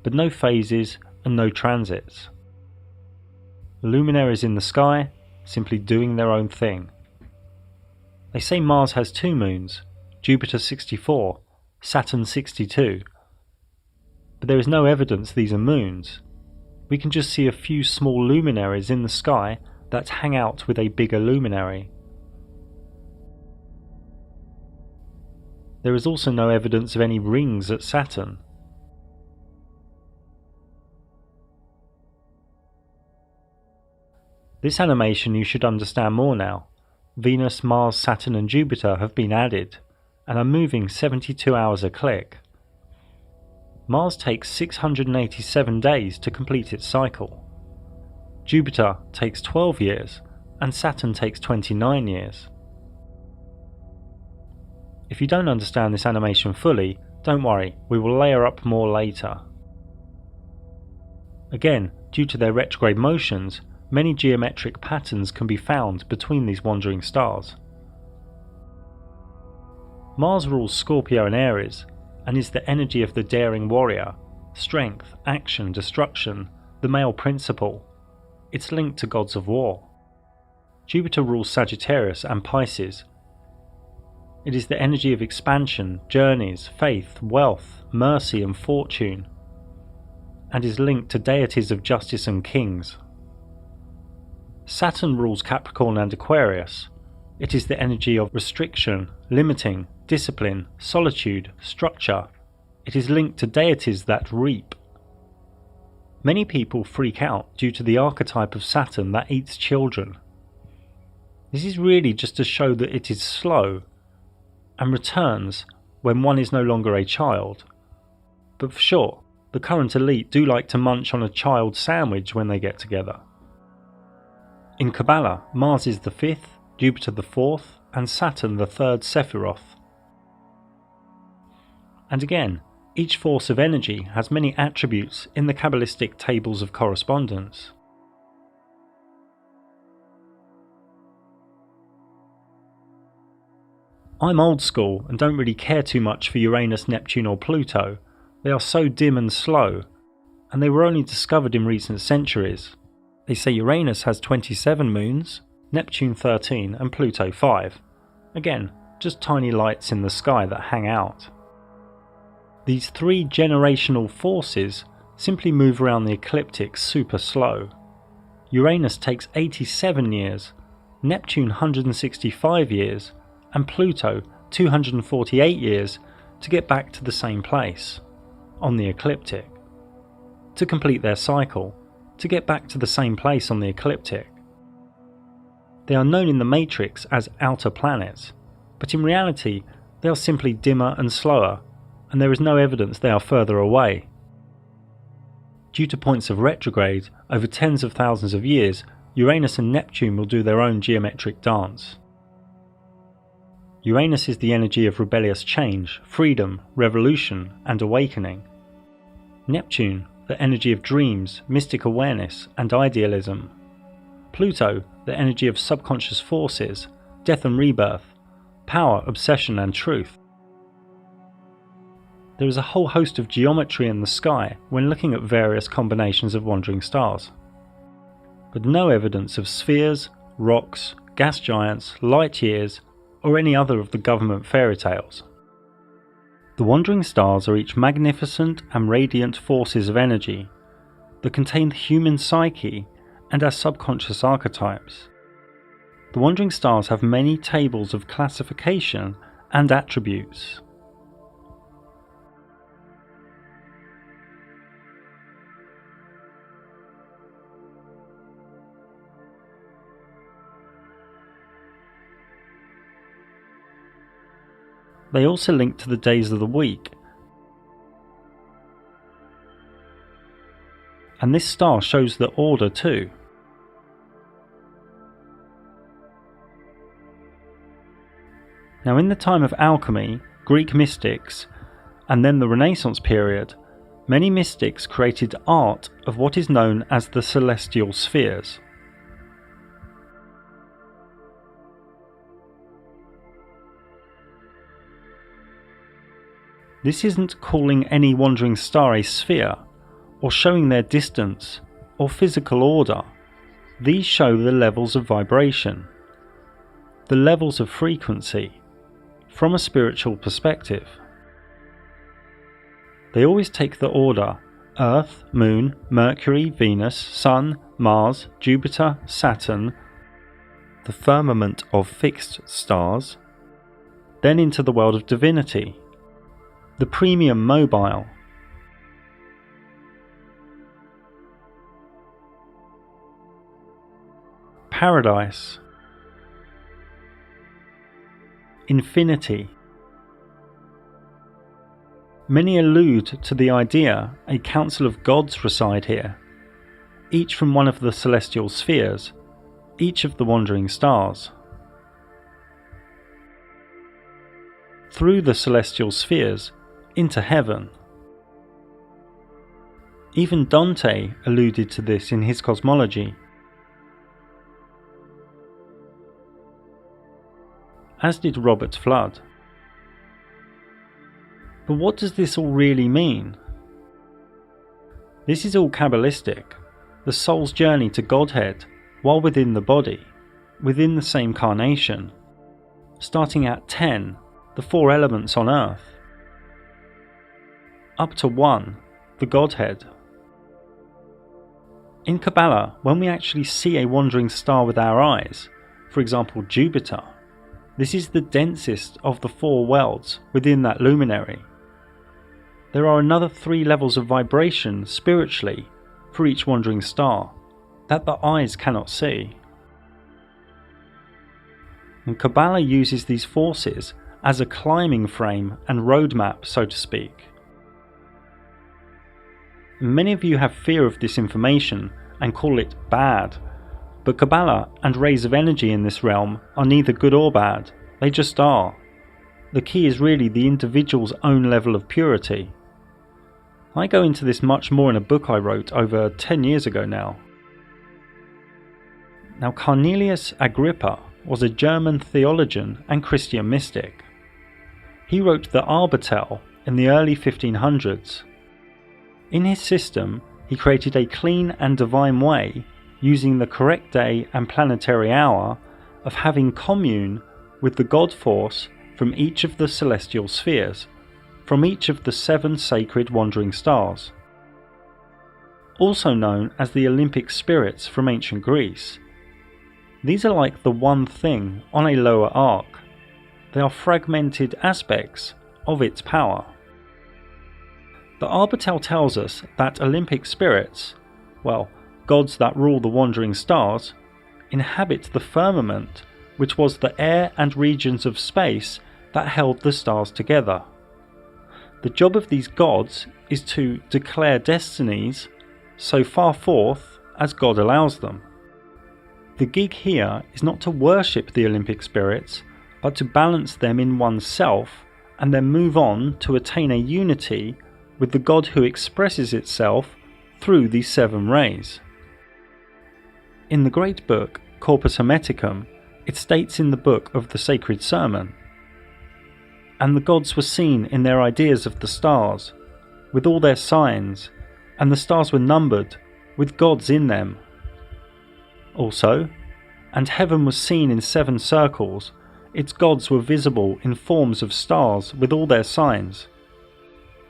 but no phases and no transits. Luminaries in the sky, simply doing their own thing. They say Mars has 2 moons, Jupiter 64, Saturn 62, but there is no evidence these are moons. We can just see a few small luminaries in the sky that hang out with a bigger luminary. There is also no evidence of any rings at Saturn. This animation you should understand more now. Venus, Mars, Saturn and Jupiter have been added, and are moving 72 hours a click. Mars takes 687 days to complete its cycle. Jupiter takes 12 years, and Saturn takes 29 years. If you don't understand this animation fully, don't worry, we will layer up more later. Again, due to their retrograde motions, many geometric patterns can be found between these wandering stars. Mars rules Scorpio and Aries, and is the energy of the daring warrior, strength, action, destruction, the male principle. It's linked to gods of war. Jupiter rules Sagittarius and Pisces. It is the energy of expansion, journeys, faith, wealth, mercy and fortune, and is linked to deities of justice and kings. Saturn rules Capricorn and Aquarius. It is the energy of restriction, limiting, discipline, solitude, structure. It is linked to deities that reap. Many people freak out due to the archetype of Saturn that eats children. This is really just to show that it is slow and returns when one is no longer a child. But for sure, the current elite do like to munch on a child sandwich when they get together. In Kabbalah, Mars is the 5th, Jupiter the 4th, and Saturn the 3rd Sephiroth. And again, each force of energy has many attributes in the Cabalistic tables of correspondence. I'm old school and don't really care too much for Uranus, Neptune or Pluto. They are so dim and slow, and they were only discovered in recent centuries. They say Uranus has 27 moons, Neptune 13 and Pluto 5. Again, just tiny lights in the sky that hang out. These 3 generational forces simply move around the ecliptic super slow. Uranus takes 87 years, Neptune 165 years, and Pluto 248 years to get back to the same place, on the ecliptic. To complete their cycle, to get back to the same place on the ecliptic. They are known in the matrix as outer planets, but in reality they are simply dimmer and slower, and there is no evidence they are further away. Due to points of retrograde over tens of thousands of years, Uranus and Neptune will do their own geometric dance. Uranus is the energy of rebellious change, freedom, revolution, and awakening. Neptune, the energy of dreams, mystic awareness, and idealism. Pluto, the energy of subconscious forces, death and rebirth, power, obsession, and truth. There is a whole host of geometry in the sky when looking at various combinations of wandering stars, but no evidence of spheres, rocks, gas giants, light years, or any other of the government fairy tales. The wandering stars are each magnificent and radiant forces of energy that contain the human psyche and our subconscious archetypes. The wandering stars have many tables of classification and attributes. They also link to the days of the week, and this star shows the order too. Now, in the time of alchemy, Greek mystics, and then the Renaissance period, many mystics created art of what is known as the celestial spheres. This isn't calling any wandering star a sphere, or showing their distance, or physical order. These show the levels of vibration, the levels of frequency, from a spiritual perspective. They always take the order Earth, Moon, Mercury, Venus, Sun, Mars, Jupiter, Saturn, the firmament of fixed stars, then into the world of divinity, the premium mobile, paradise, infinity. Many allude to the idea a council of gods reside here, each from one of the celestial spheres, each of the wandering stars. Through the celestial spheres, into heaven. Even Dante alluded to this in his cosmology, as did Robert Flood. But what does this all really mean? This is all Cabalistic, the soul's journey to Godhead while within the body, within the same carnation, starting at 10, the 4 elements on Earth, up to 1, the Godhead. In Kabbalah, when we actually see a wandering star with our eyes, for example Jupiter, this is the densest of the 4 worlds within that luminary. There are another 3 levels of vibration spiritually for each wandering star that the eyes cannot see. And Kabbalah uses these forces as a climbing frame and roadmap, so to speak. Many of you have fear of this information and call it bad, but Kabbalah and rays of energy in this realm are neither good or bad, they just are. The key is really the individual's own level of purity. I go into this much more in a book I wrote over 10 years ago now. Now, Cornelius Agrippa was a German theologian and Christian mystic. He wrote the Arbitell in the early 1500s. In his system, he created a clean and divine way, using the correct day and planetary hour, of having commune with the God force from each of the celestial spheres, from each of the 7 sacred wandering stars, also known as the Olympic spirits from ancient Greece. These are like the one thing on a lower arc. They are fragmented aspects of its power. The Arbitell tells us that Olympic spirits, well, gods that rule the wandering stars, inhabit the firmament, which was the air and regions of space that held the stars together. The job of these gods is to declare destinies so far forth as God allows them. The gig here is not to worship the Olympic spirits, but to balance them in oneself and then move on to attain a unity with the God who expresses itself through these 7 rays. In the great book Corpus Hermeticum, it states in the book of the Sacred Sermon, "And the gods were seen in their ideas of the stars, with all their signs, and the stars were numbered, with gods in them." Also, "And heaven was seen in 7 circles, its gods were visible in forms of stars with all their signs,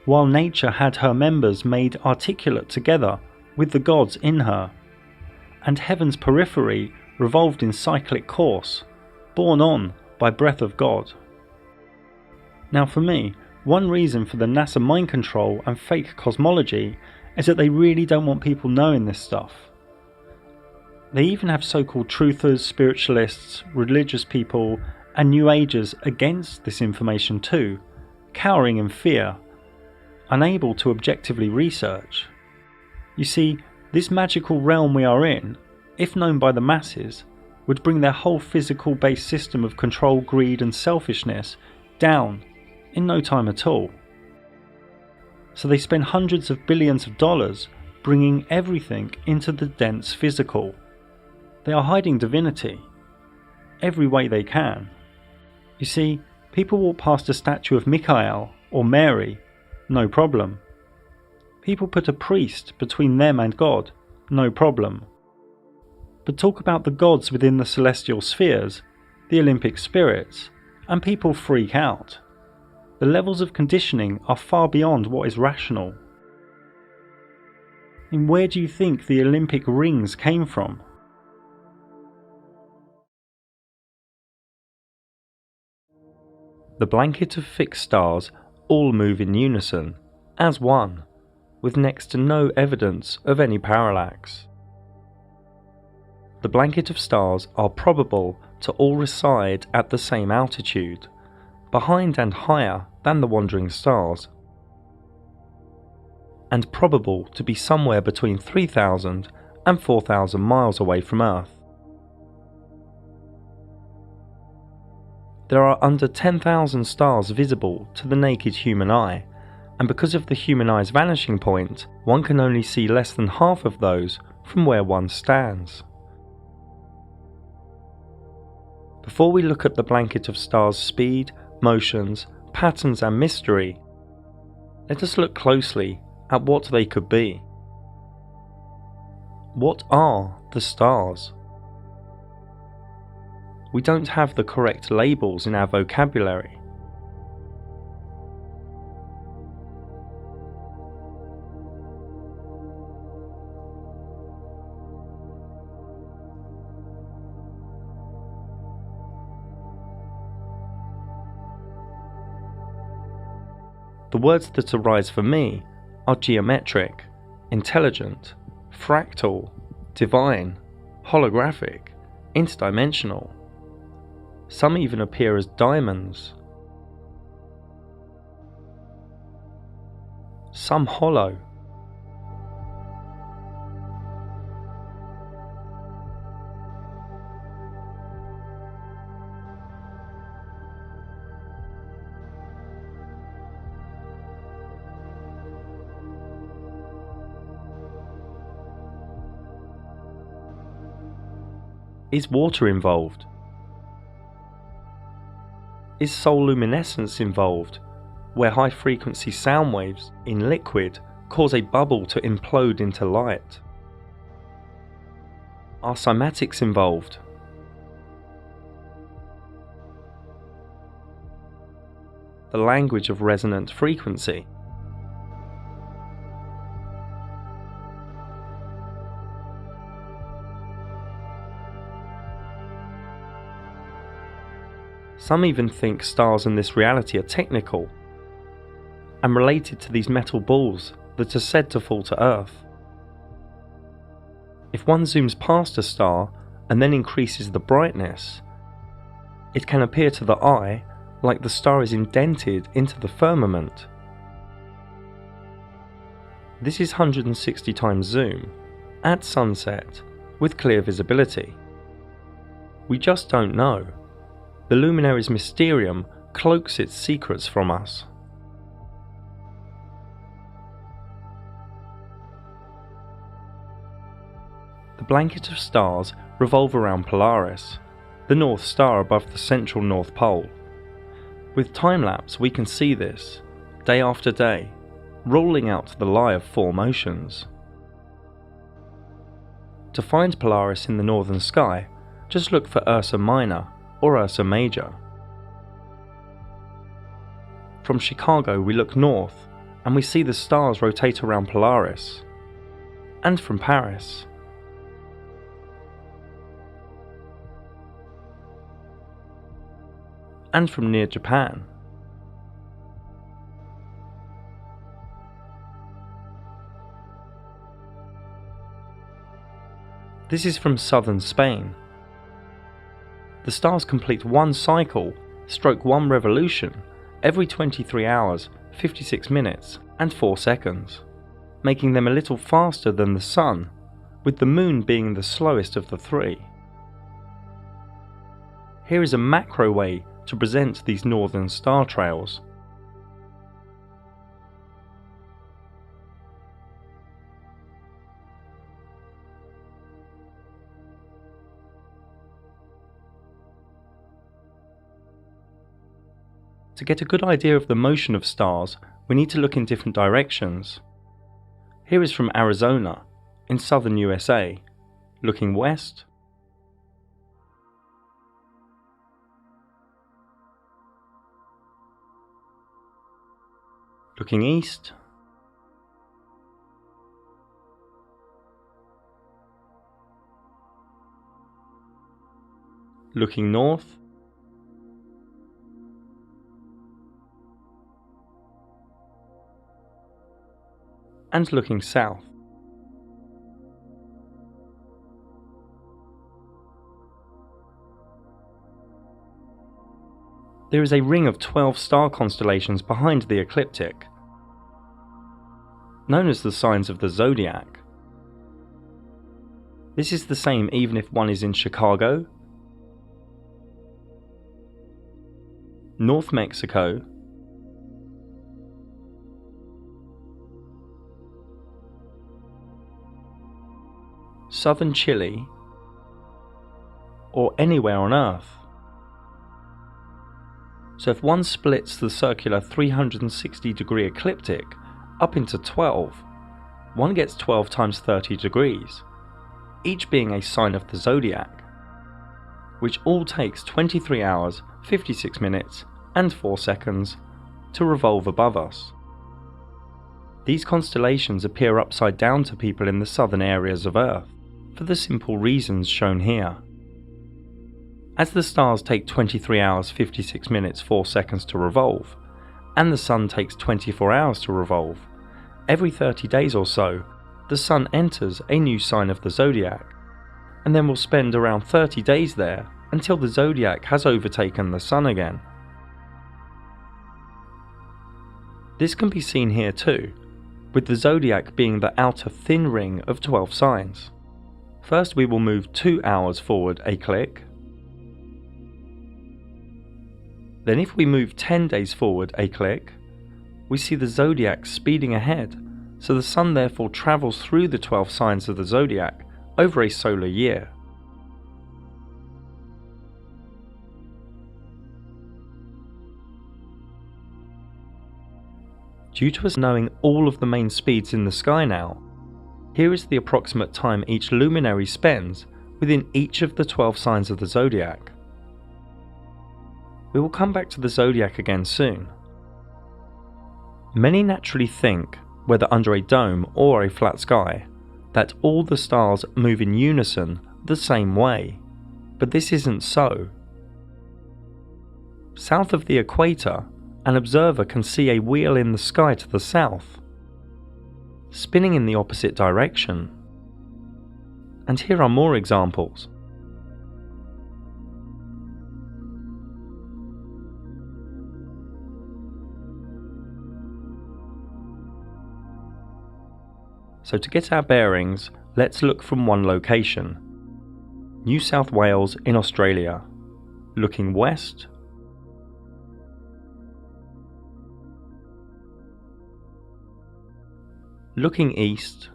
while nature had her members made articulate together with the gods in her, and heaven's periphery revolved in cyclic course, borne on by breath of God." Now for me, one reason for the NASA mind control and fake cosmology is that they really don't want people knowing this stuff. They even have so-called truthers, spiritualists, religious people and New Agers against this information too, cowering in fear, unable to objectively research. You see, this magical realm we are in, if known by the masses, would bring their whole physical-based system of control, greed and selfishness down in no time at all. So they spend hundreds of billions of dollars bringing everything into the dense physical. They are hiding divinity every way they can. You see, people walk past a statue of Michael or Mary, no problem. People put a priest between them and God, no problem. But talk about the gods within the celestial spheres, the Olympic spirits, and people freak out. The levels of conditioning are far beyond what is rational. And where do you think the Olympic rings came from? The blanket of fixed stars all move in unison, as one, with next to no evidence of any parallax. The blanket of stars are probable to all reside at the same altitude, behind and higher than the wandering stars, and probable to be somewhere between 3,000 and 4,000 miles away from Earth. There are under 10,000 stars visible to the naked human eye, and because of the human eye's vanishing point, one can only see less than half of those from where one stands. Before we look at the blanket of stars' speed, motions, patterns and mystery, Let us look closely at what they could be. What are the stars? We don't have the correct labels in our vocabulary. The words that arise for me are geometric, intelligent, fractal, divine, holographic, interdimensional. Some even appear as diamonds. Some hollow. Is water involved? Is sololuminescence involved, where high-frequency sound waves in liquid cause a bubble to implode into light? Are cymatics involved? The language of resonant frequency? Some even think stars in this reality are technical and related to these metal balls that are said to fall to Earth. If one zooms past a star and then increases the brightness, it can appear to the eye like the star is indented into the firmament. This is 160 times zoom, at sunset, with clear visibility. We just don't know. The Luminaries Mysterium cloaks its secrets from us. The blanket of stars revolve around Polaris, the North Star above the central North Pole. With time-lapse we can see this, day after day, rolling out the lie of four motions. To find Polaris in the northern sky, just look for Ursa Minor or Ursa Major. From Chicago we look north and we see the stars rotate around Polaris, and from Paris. And from near Japan. This is from southern Spain. The stars complete one cycle, stroke one revolution, every 23 hours, 56 minutes and 4 seconds, making them a little faster than the Sun, with the Moon being the slowest of the three. Here is a macro way to present these northern star trails. To get a good idea of the motion of stars, we need to look in different directions. Here is from Arizona, in southern USA, looking west, looking east, looking north, and looking south. There is a ring of 12 star constellations behind the ecliptic, known as the signs of the zodiac. This is the same even if one is in Chicago, North Mexico, southern Chile, or anywhere on Earth. So if one splits the circular 360-degree ecliptic up into 12, one gets 12 times 30 degrees, each being a sign of the zodiac, which all takes 23 hours, 56 minutes and 4 seconds to revolve above us. These constellations appear upside down to people in the southern areas of Earth, for the simple reasons shown here. As the stars take 23 hours, 56 minutes, 4 seconds to revolve, and the Sun takes 24 hours to revolve, every 30 days or so, the Sun enters a new sign of the zodiac, and then will spend around 30 days there until the zodiac has overtaken the Sun again. This can be seen here too, with the zodiac being the outer thin ring of 12 signs. First we will move 2 hours forward a click. Then if we move 10 days forward a click, we see the zodiac speeding ahead, so the Sun therefore travels through the 12 signs of the zodiac over a solar year. Due to us knowing all of the main speeds in the sky now, here is the approximate time each luminary spends within each of the 12 signs of the zodiac. We will come back to the zodiac again soon. Many naturally think, whether under a dome or a flat sky, that all the stars move in unison the same way, but this isn't so. South of the equator, an observer can see a wheel in the sky to the south, spinning in the opposite direction. And here are more examples. So to get our bearings, let's look from one location. New South Wales in Australia. Looking west, looking east,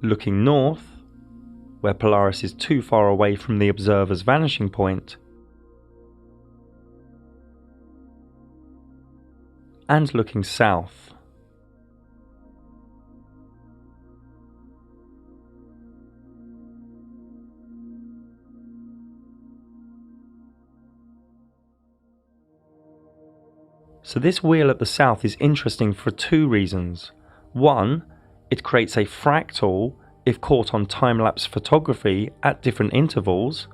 looking north, where Polaris is too far away from the observer's vanishing point, and looking south. So this wheel at the south is interesting for two reasons. One, it creates a fractal if caught on time-lapse photography at different intervals,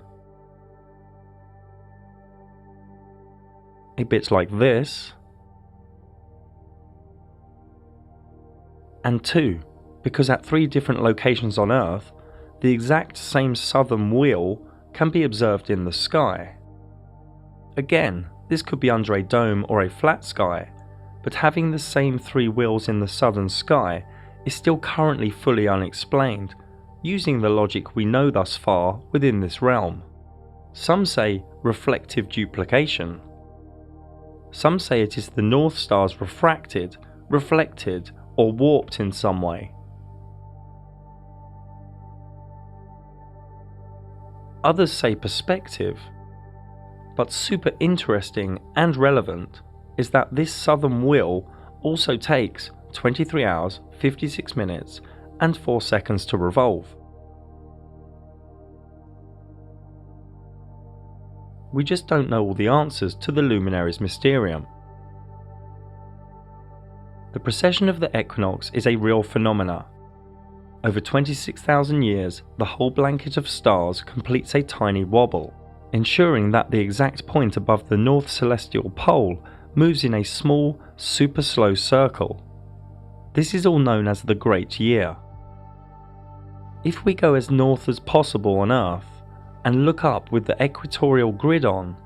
a bit like this. And two, because at 3 different locations on Earth, the exact same southern wheel can be observed in the sky. Again, this could be under a dome or a flat sky, but having the same 3 wheels in the southern sky is still currently fully unexplained, using the logic we know thus far within this realm. Some say reflective duplication. Some say it is the North Stars refracted, reflected, or warped in some way. Others say perspective, but super interesting and relevant is that this southern wheel also takes 23 hours, 56 minutes and 4 seconds to revolve. We just don't know all the answers to the Luminaries Mysterium. The precession of the equinox is a real phenomena. Over 26,000 years, the whole blanket of stars completes a tiny wobble, ensuring that the exact point above the north celestial pole moves in a small, super slow circle. This is all known as the Great Year. If we go as north as possible on Earth, and look up with the equatorial grid on,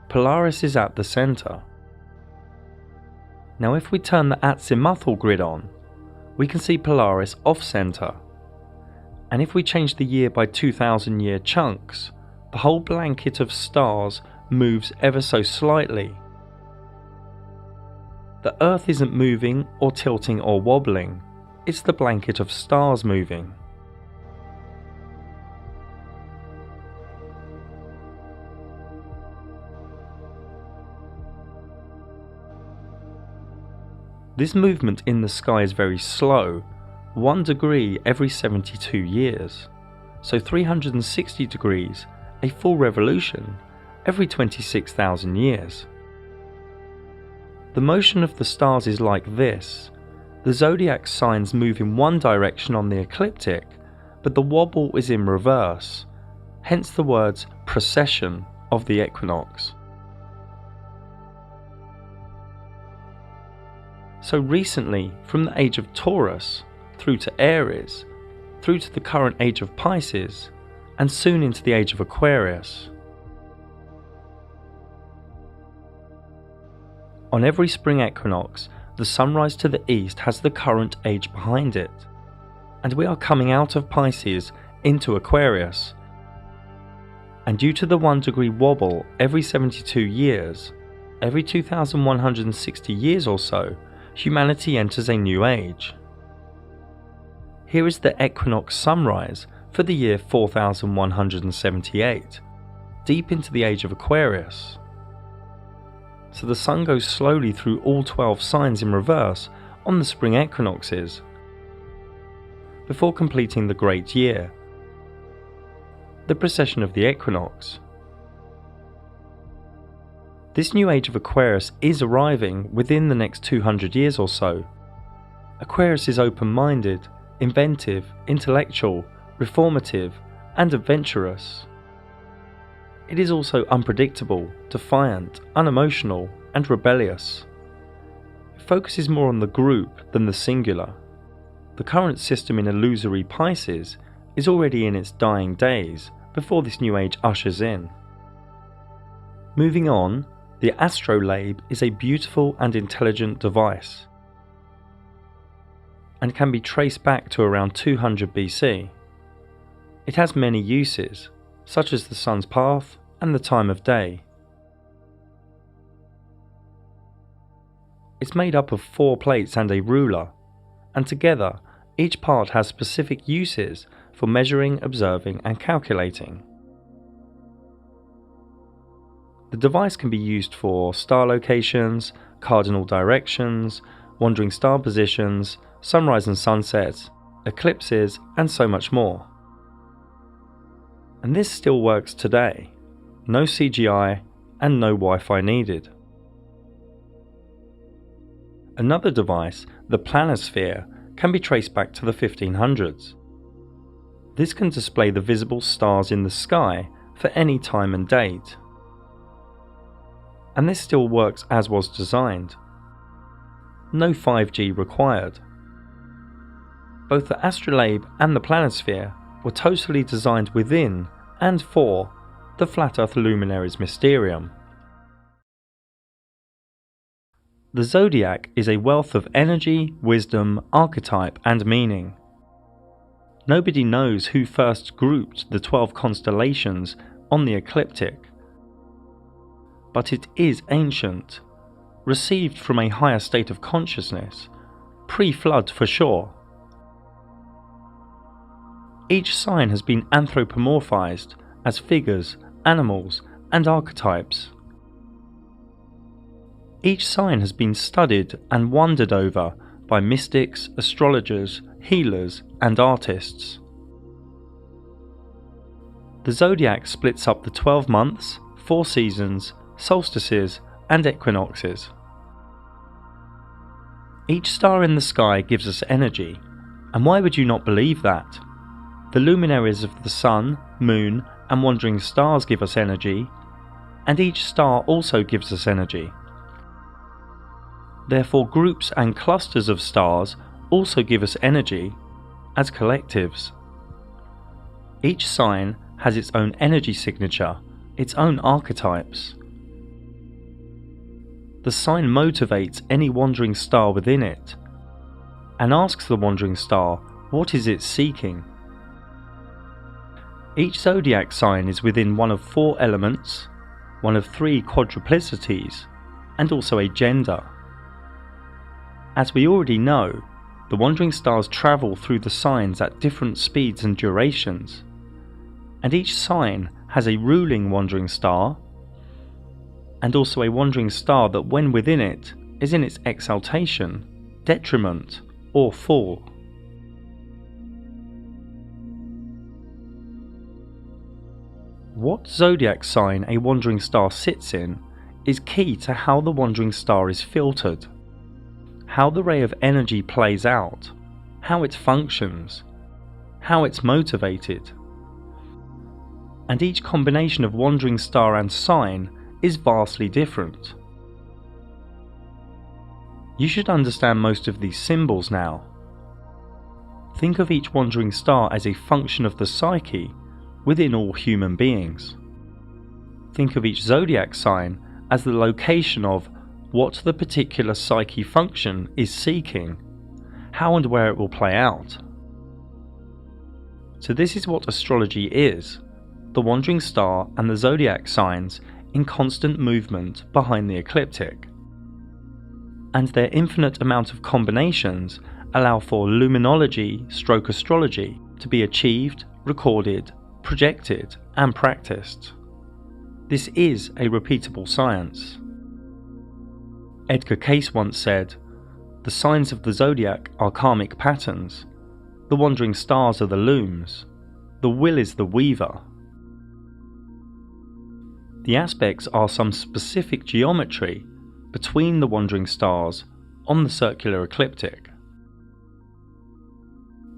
Polaris is at the centre. Now if we turn the azimuthal grid on, we can see Polaris off-centre, and if we change the year by 2,000 year chunks, the whole blanket of stars moves ever so slightly. The Earth isn't moving or tilting or wobbling, it's the blanket of stars moving. This movement in the sky is very slow, 1 degree every 72 years, so 360 degrees, a full revolution, every 26,000 years. The motion of the stars is like this. The zodiac signs move in one direction on the ecliptic, but the wobble is in reverse, hence the words procession of the equinox. So recently, from the age of Taurus, through to Aries, through to the current age of Pisces, and soon into the age of Aquarius. On every spring equinox, the sunrise to the east has the current age behind it, and we are coming out of Pisces into Aquarius. And due to the 1 degree wobble every 72 years, every 2,160 years or so, humanity enters a new age. Here is the equinox sunrise for the year 4178, deep into the age of Aquarius. So the sun goes slowly through all 12 signs in reverse on the spring equinoxes, before completing the great year, the precession of the equinox. This new age of Aquarius is arriving within the next 200 years or so. Aquarius is open-minded, inventive, intellectual, reformative, and adventurous. It is also unpredictable, defiant, unemotional, and rebellious. It focuses more on the group than the singular. The current system in illusory Pisces is already in its dying days before this new age ushers in. Moving on, the astrolabe is a beautiful and intelligent device, and can be traced back to around 200 BC. It has many uses, such as the sun's path and the time of day. It's made up of 4 plates and a ruler, and together each part has specific uses for measuring, observing, and calculating. The device can be used for star locations, cardinal directions, wandering star positions, sunrise and sunset, eclipses, and so much more. And this still works today. No CGI and no Wi-Fi needed. Another device, the planisphere, can be traced back to the 1500s. This can display the visible stars in the sky for any time and date. And this still works as was designed. No 5G required. Both the astrolabe and the planisphere were totally designed within and for the Flat Earth Luminaries Mysterium. The zodiac is a wealth of energy, wisdom, archetype, and meaning. Nobody knows who first grouped the 12 constellations on the ecliptic, but it is ancient, received from a higher state of consciousness, pre-flood for sure. Each sign has been anthropomorphized as figures, animals, and archetypes. Each sign has been studied and wondered over by mystics, astrologers, healers, and artists. The zodiac splits up the 12 months, 4 seasons, solstices, and equinoxes. Each star in the sky gives us energy, and why would you not believe that? The luminaries of the sun, moon, and wandering stars give us energy, and each star also gives us energy. Therefore, groups and clusters of stars also give us energy as collectives. Each sign has its own energy signature, its own archetypes. The sign motivates any wandering star within it, and asks the wandering star what is it seeking. Each zodiac sign is within one of 4 elements, one of 3 quadruplicities, and also a gender. As we already know, the wandering stars travel through the signs at different speeds and durations, and each sign has a ruling wandering star, and also a wandering star that when within it is in its exaltation, detriment, or fall. What zodiac sign a wandering star sits in is key to how the wandering star is filtered, how the ray of energy plays out, how it functions, how it's motivated. And each combination of wandering star and sign is vastly different. You should understand most of these symbols now. Think of each wandering star as a function of the psyche within all human beings. Think of each zodiac sign as the location of what the particular psyche function is seeking, how and where it will play out. So this is what astrology is, the wandering star and the zodiac signs in constant movement behind the ecliptic. And their infinite amount of combinations allow for luminology/astrology to be achieved, recorded, projected and practiced. This is a repeatable science. Edgar Cayce once said, "The signs of the zodiac are karmic patterns, the wandering stars are the looms, the will is the weaver." The aspects are some specific geometry between the wandering stars on the circular ecliptic.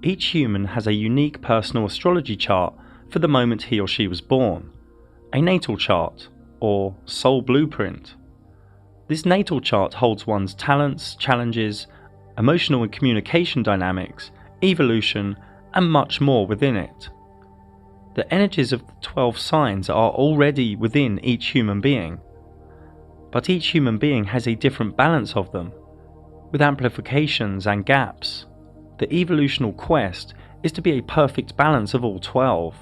Each human has a unique personal astrology chart for the moment he or she was born, a natal chart, or soul blueprint. This natal chart holds one's talents, challenges, emotional and communication dynamics, evolution, and much more within it. The energies of the 12 signs are already within each human being, but each human being has a different balance of them, with amplifications and gaps. The evolutional quest is to be a perfect balance of all 12,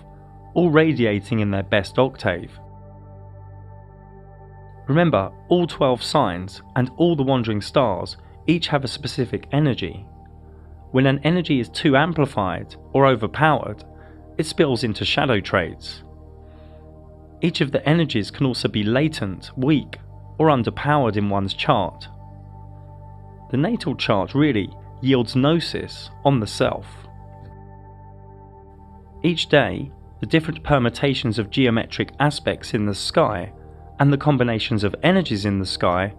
all radiating in their best octave. Remember, all 12 signs and all the wandering stars each have a specific energy. When an energy is too amplified or overpowered, it spills into shadow traits. Each of the energies can also be latent, weak, or underpowered in one's chart. The natal chart really yields gnosis on the self. Each day, the different permutations of geometric aspects in the sky and the combinations of energies in the sky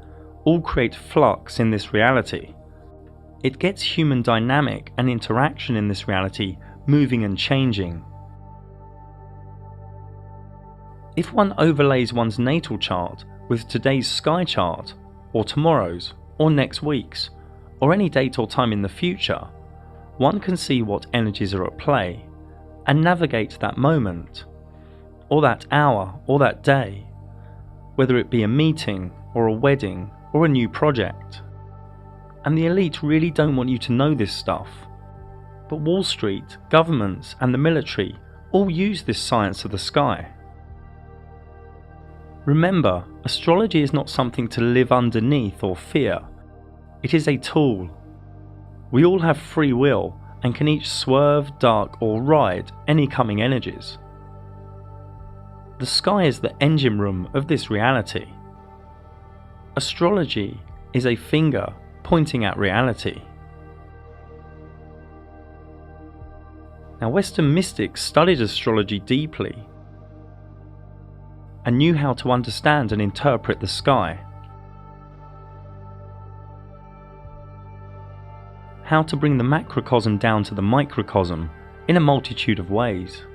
all create flux in this reality. It gets human dynamic and interaction in this reality moving and changing. If one overlays one's natal chart with today's sky chart, or tomorrow's, or next week's, or any date or time in the future, one can see what energies are at play and navigate that moment, or that hour, or that day, whether it be a meeting, or a wedding, or a new project. And the elite really don't want you to know this stuff, but Wall Street, governments, and the military all use this science of the sky. Remember, astrology is not something to live underneath or fear. It is a tool. We all have free will and can each swerve, duck, or ride any coming energies. The sky is the engine room of this reality. Astrology is a finger pointing at reality. Now, Western mystics studied astrology deeply and knew how to understand and interpret the sky, how to bring the macrocosm down to the microcosm in a multitude of ways.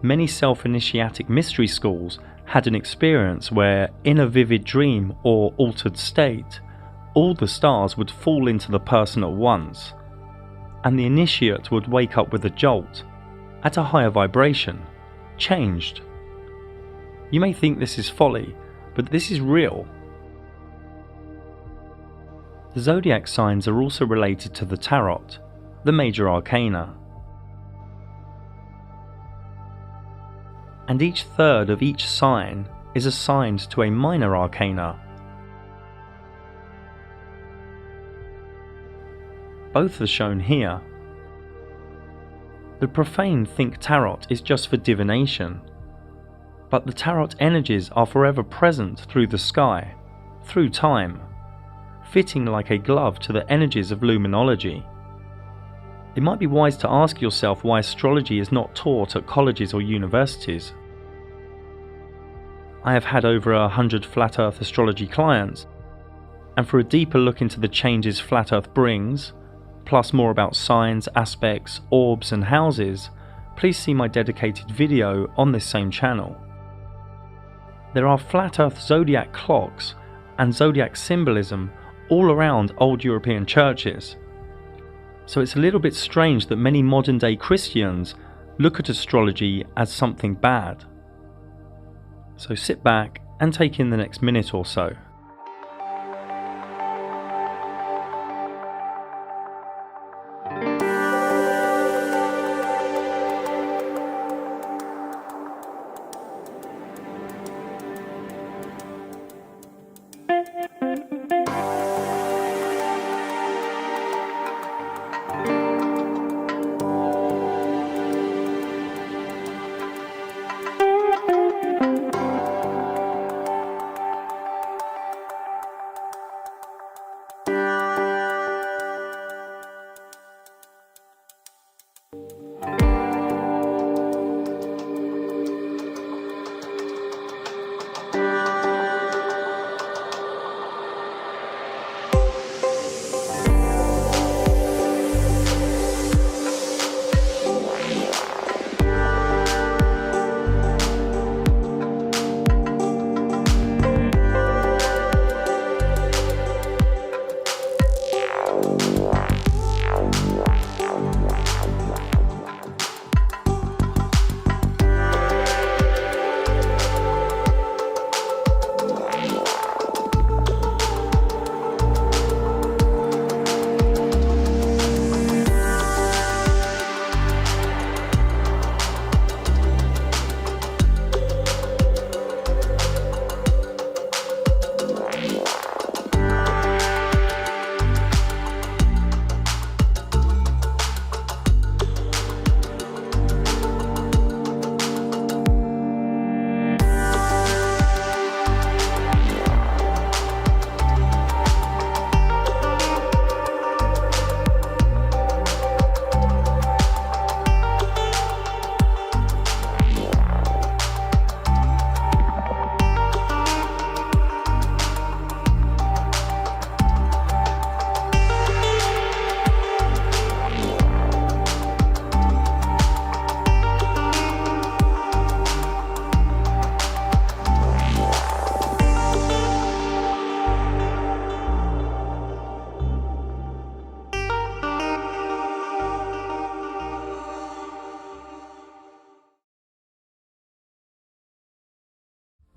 Many self-initiatic mystery schools had an experience where, in a vivid dream or altered state, all the stars would fall into the person at once, and the initiate would wake up with a jolt, at a higher vibration, changed. You may think this is folly, but this is real. The zodiac signs are also related to the tarot, the major arcana. And each third of each sign is assigned to a minor arcana. Both are shown here. The profane think tarot is just for divination, but the tarot energies are forever present through the sky, through time, fitting like a glove to the energies of luminology. It might be wise to ask yourself why astrology is not taught at colleges or universities. I have had over 100 Flat Earth astrology clients, and for a deeper look into the changes Flat Earth brings, plus more about signs, aspects, orbs and houses, please see my dedicated video on this same channel. There are Flat Earth zodiac clocks and zodiac symbolism all around old European churches, so it's a little bit strange that many modern day Christians look at astrology as something bad. So sit back and take in the next minute or so.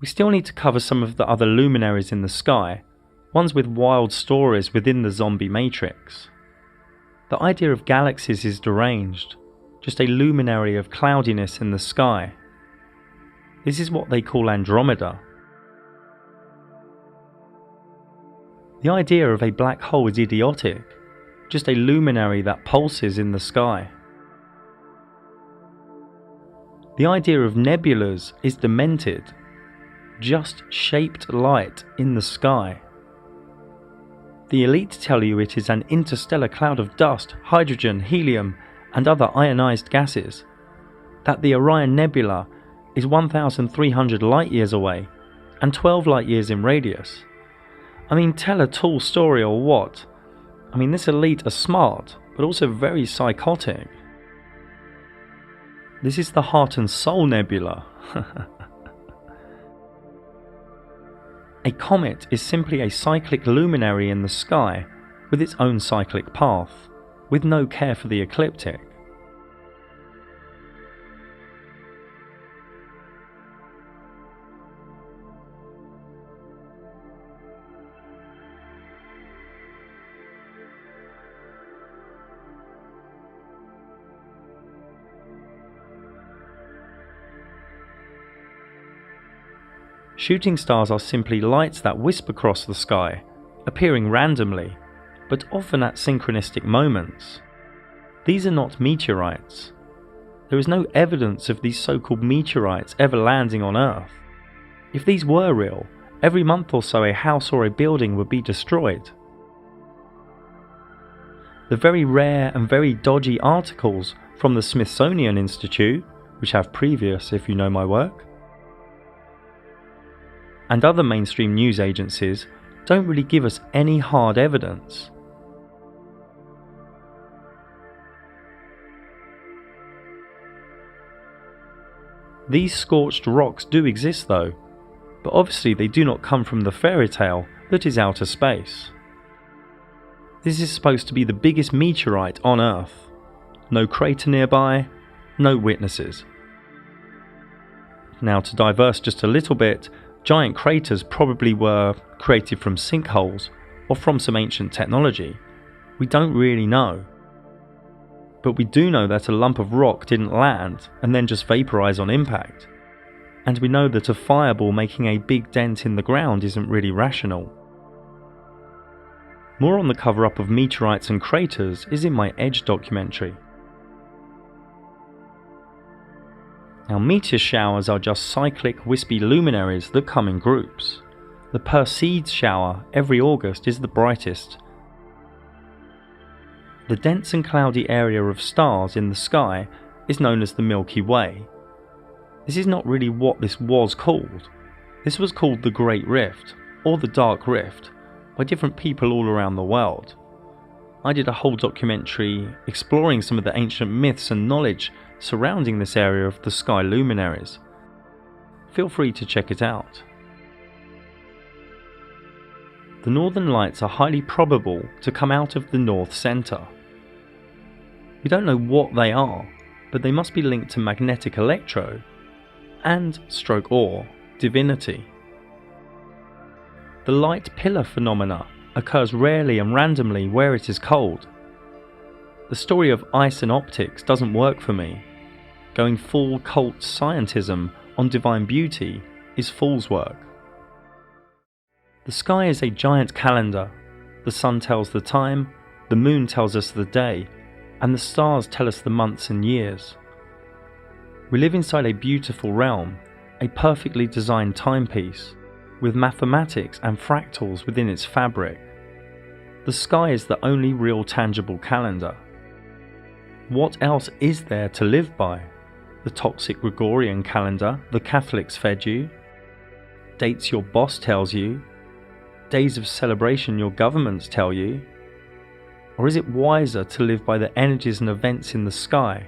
We still need to cover some of the other luminaries in the sky, ones with wild stories within the zombie matrix. The idea of galaxies is deranged, just a luminary of cloudiness in the sky. This is what they call Andromeda. The idea of a black hole is idiotic, just a luminary that pulses in the sky. The idea of nebulas is demented, just shaped light in the sky. The elite tell you it is an interstellar cloud of dust, hydrogen, helium and other ionized gases, that the Orion Nebula is 1,300 light years away and 12 light years in radius. I mean, tell a tall story or what? I mean, this elite are smart, but also very psychotic. This is the Heart and Soul Nebula. A comet is simply a cyclic luminary in the sky with its own cyclic path, with no care for the ecliptic. Shooting stars are simply lights that wisp across the sky, appearing randomly, but often at synchronistic moments. These are not meteorites. There is no evidence of these so-called meteorites ever landing on Earth. If these were real, every month or so a house or a building would be destroyed. The very rare and very dodgy articles from the Smithsonian Institute, which have previous if you know my work, and other mainstream news agencies don't really give us any hard evidence. These scorched rocks do exist though, but obviously they do not come from the fairy tale that is outer space. This is supposed to be the biggest meteorite on Earth. No crater nearby, no witnesses. Now, to diverse just a little bit, giant craters probably were created from sinkholes or from some ancient technology. We don't really know. But we do know that a lump of rock didn't land and then just vaporize on impact. And we know that a fireball making a big dent in the ground isn't really rational. More on the cover-up of meteorites and craters is in my Edge documentary. Now, meteor showers are just cyclic, wispy luminaries that come in groups. The Perseids shower every August is the brightest. The dense and cloudy area of stars in the sky is known as the Milky Way. This is not really what this was called. This was called the Great Rift, or the Dark Rift, by different people all around the world. I did a whole documentary exploring some of the ancient myths and knowledge surrounding this area of the sky luminaries. Feel free to check it out. The northern lights are highly probable to come out of the north centre. We don't know what they are, but they must be linked to magnetic electro and or divinity. The light pillar phenomena occurs rarely and randomly where it is cold. The story of ice and optics doesn't work for me. Going full cult scientism on divine beauty is fool's work. The sky is a giant calendar. The sun tells the time, the moon tells us the day, and the stars tell us the months and years. We live inside a beautiful realm, a perfectly designed timepiece, with mathematics and fractals within its fabric. The sky is the only real tangible calendar. What else is there to live by? The toxic Gregorian calendar the Catholics fed you? Dates your boss tells you? Days of celebration your governments tell you? Or is it wiser to live by the energies and events in the sky,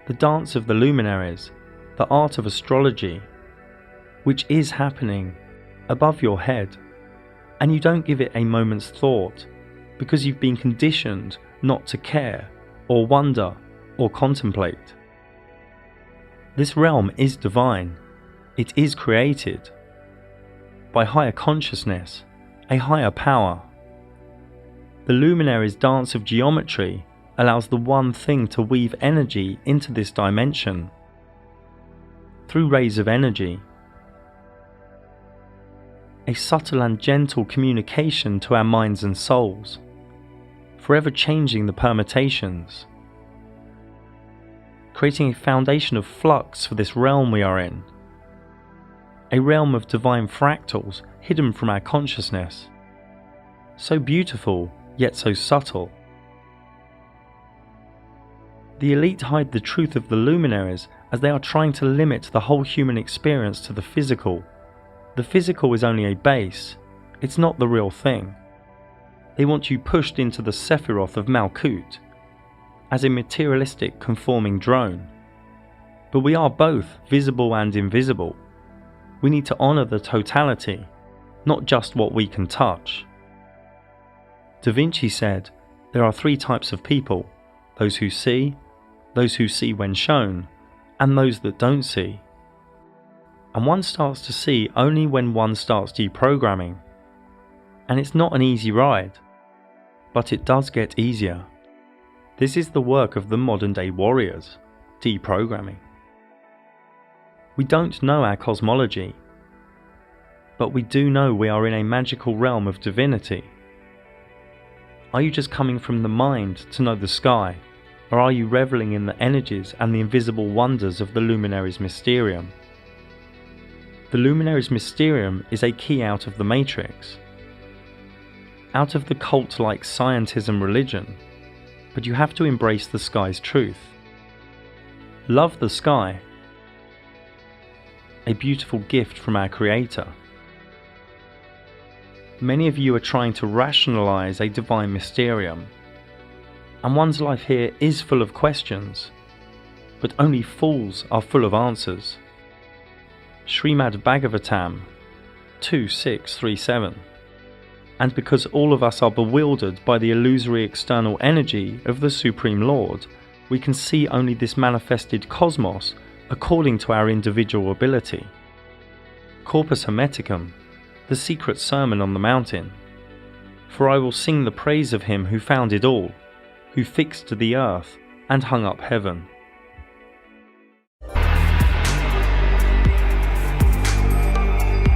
the dance of the luminaries, the art of astrology, which is happening above your head, and you don't give it a moment's thought because you've been conditioned not to care or wonder or contemplate? This realm is divine. It is created by higher consciousness, a higher power. The luminaries' dance of geometry allows the one thing to weave energy into this dimension through rays of energy. A subtle and gentle communication to our minds and souls, forever changing the permutations, creating a foundation of flux for this realm we are in. A realm of divine fractals hidden from our consciousness. So beautiful, yet so subtle. The elite hide the truth of the luminaries as they are trying to limit the whole human experience to the physical. The physical is only a base, it's not the real thing. They want you pushed into the Sephiroth of Malkut, as a materialistic conforming drone. But we are both visible and invisible. We need to honour the totality, not just what we can touch. Da Vinci said, there are three types of people, those who see when shown, and those that don't see. And one starts to see only when one starts deprogramming. And it's not an easy ride, but it does get easier. This is the work of the modern day warriors, deprogramming. We don't know our cosmology, but we do know we are in a magical realm of divinity. Are you just coming from the mind to know the sky, Or are you reveling in the energies and the invisible wonders of the Luminaries Mysterium? The Luminaries Mysterium is a key out of the Matrix, out of the cult-like scientism religion, but you have to embrace the sky's truth. Love the sky, a beautiful gift from our Creator. Many of you are trying to rationalize a divine mysterium, and one's life here is full of questions, but only fools are full of answers. Srimad Bhagavatam 2.637. And because all of us are bewildered by the illusory external energy of the Supreme Lord, we can see only this manifested cosmos according to our individual ability. Corpus Hermeticum, the secret sermon on the mountain. For I will sing the praise of him who founded all, who fixed the earth and hung up heaven.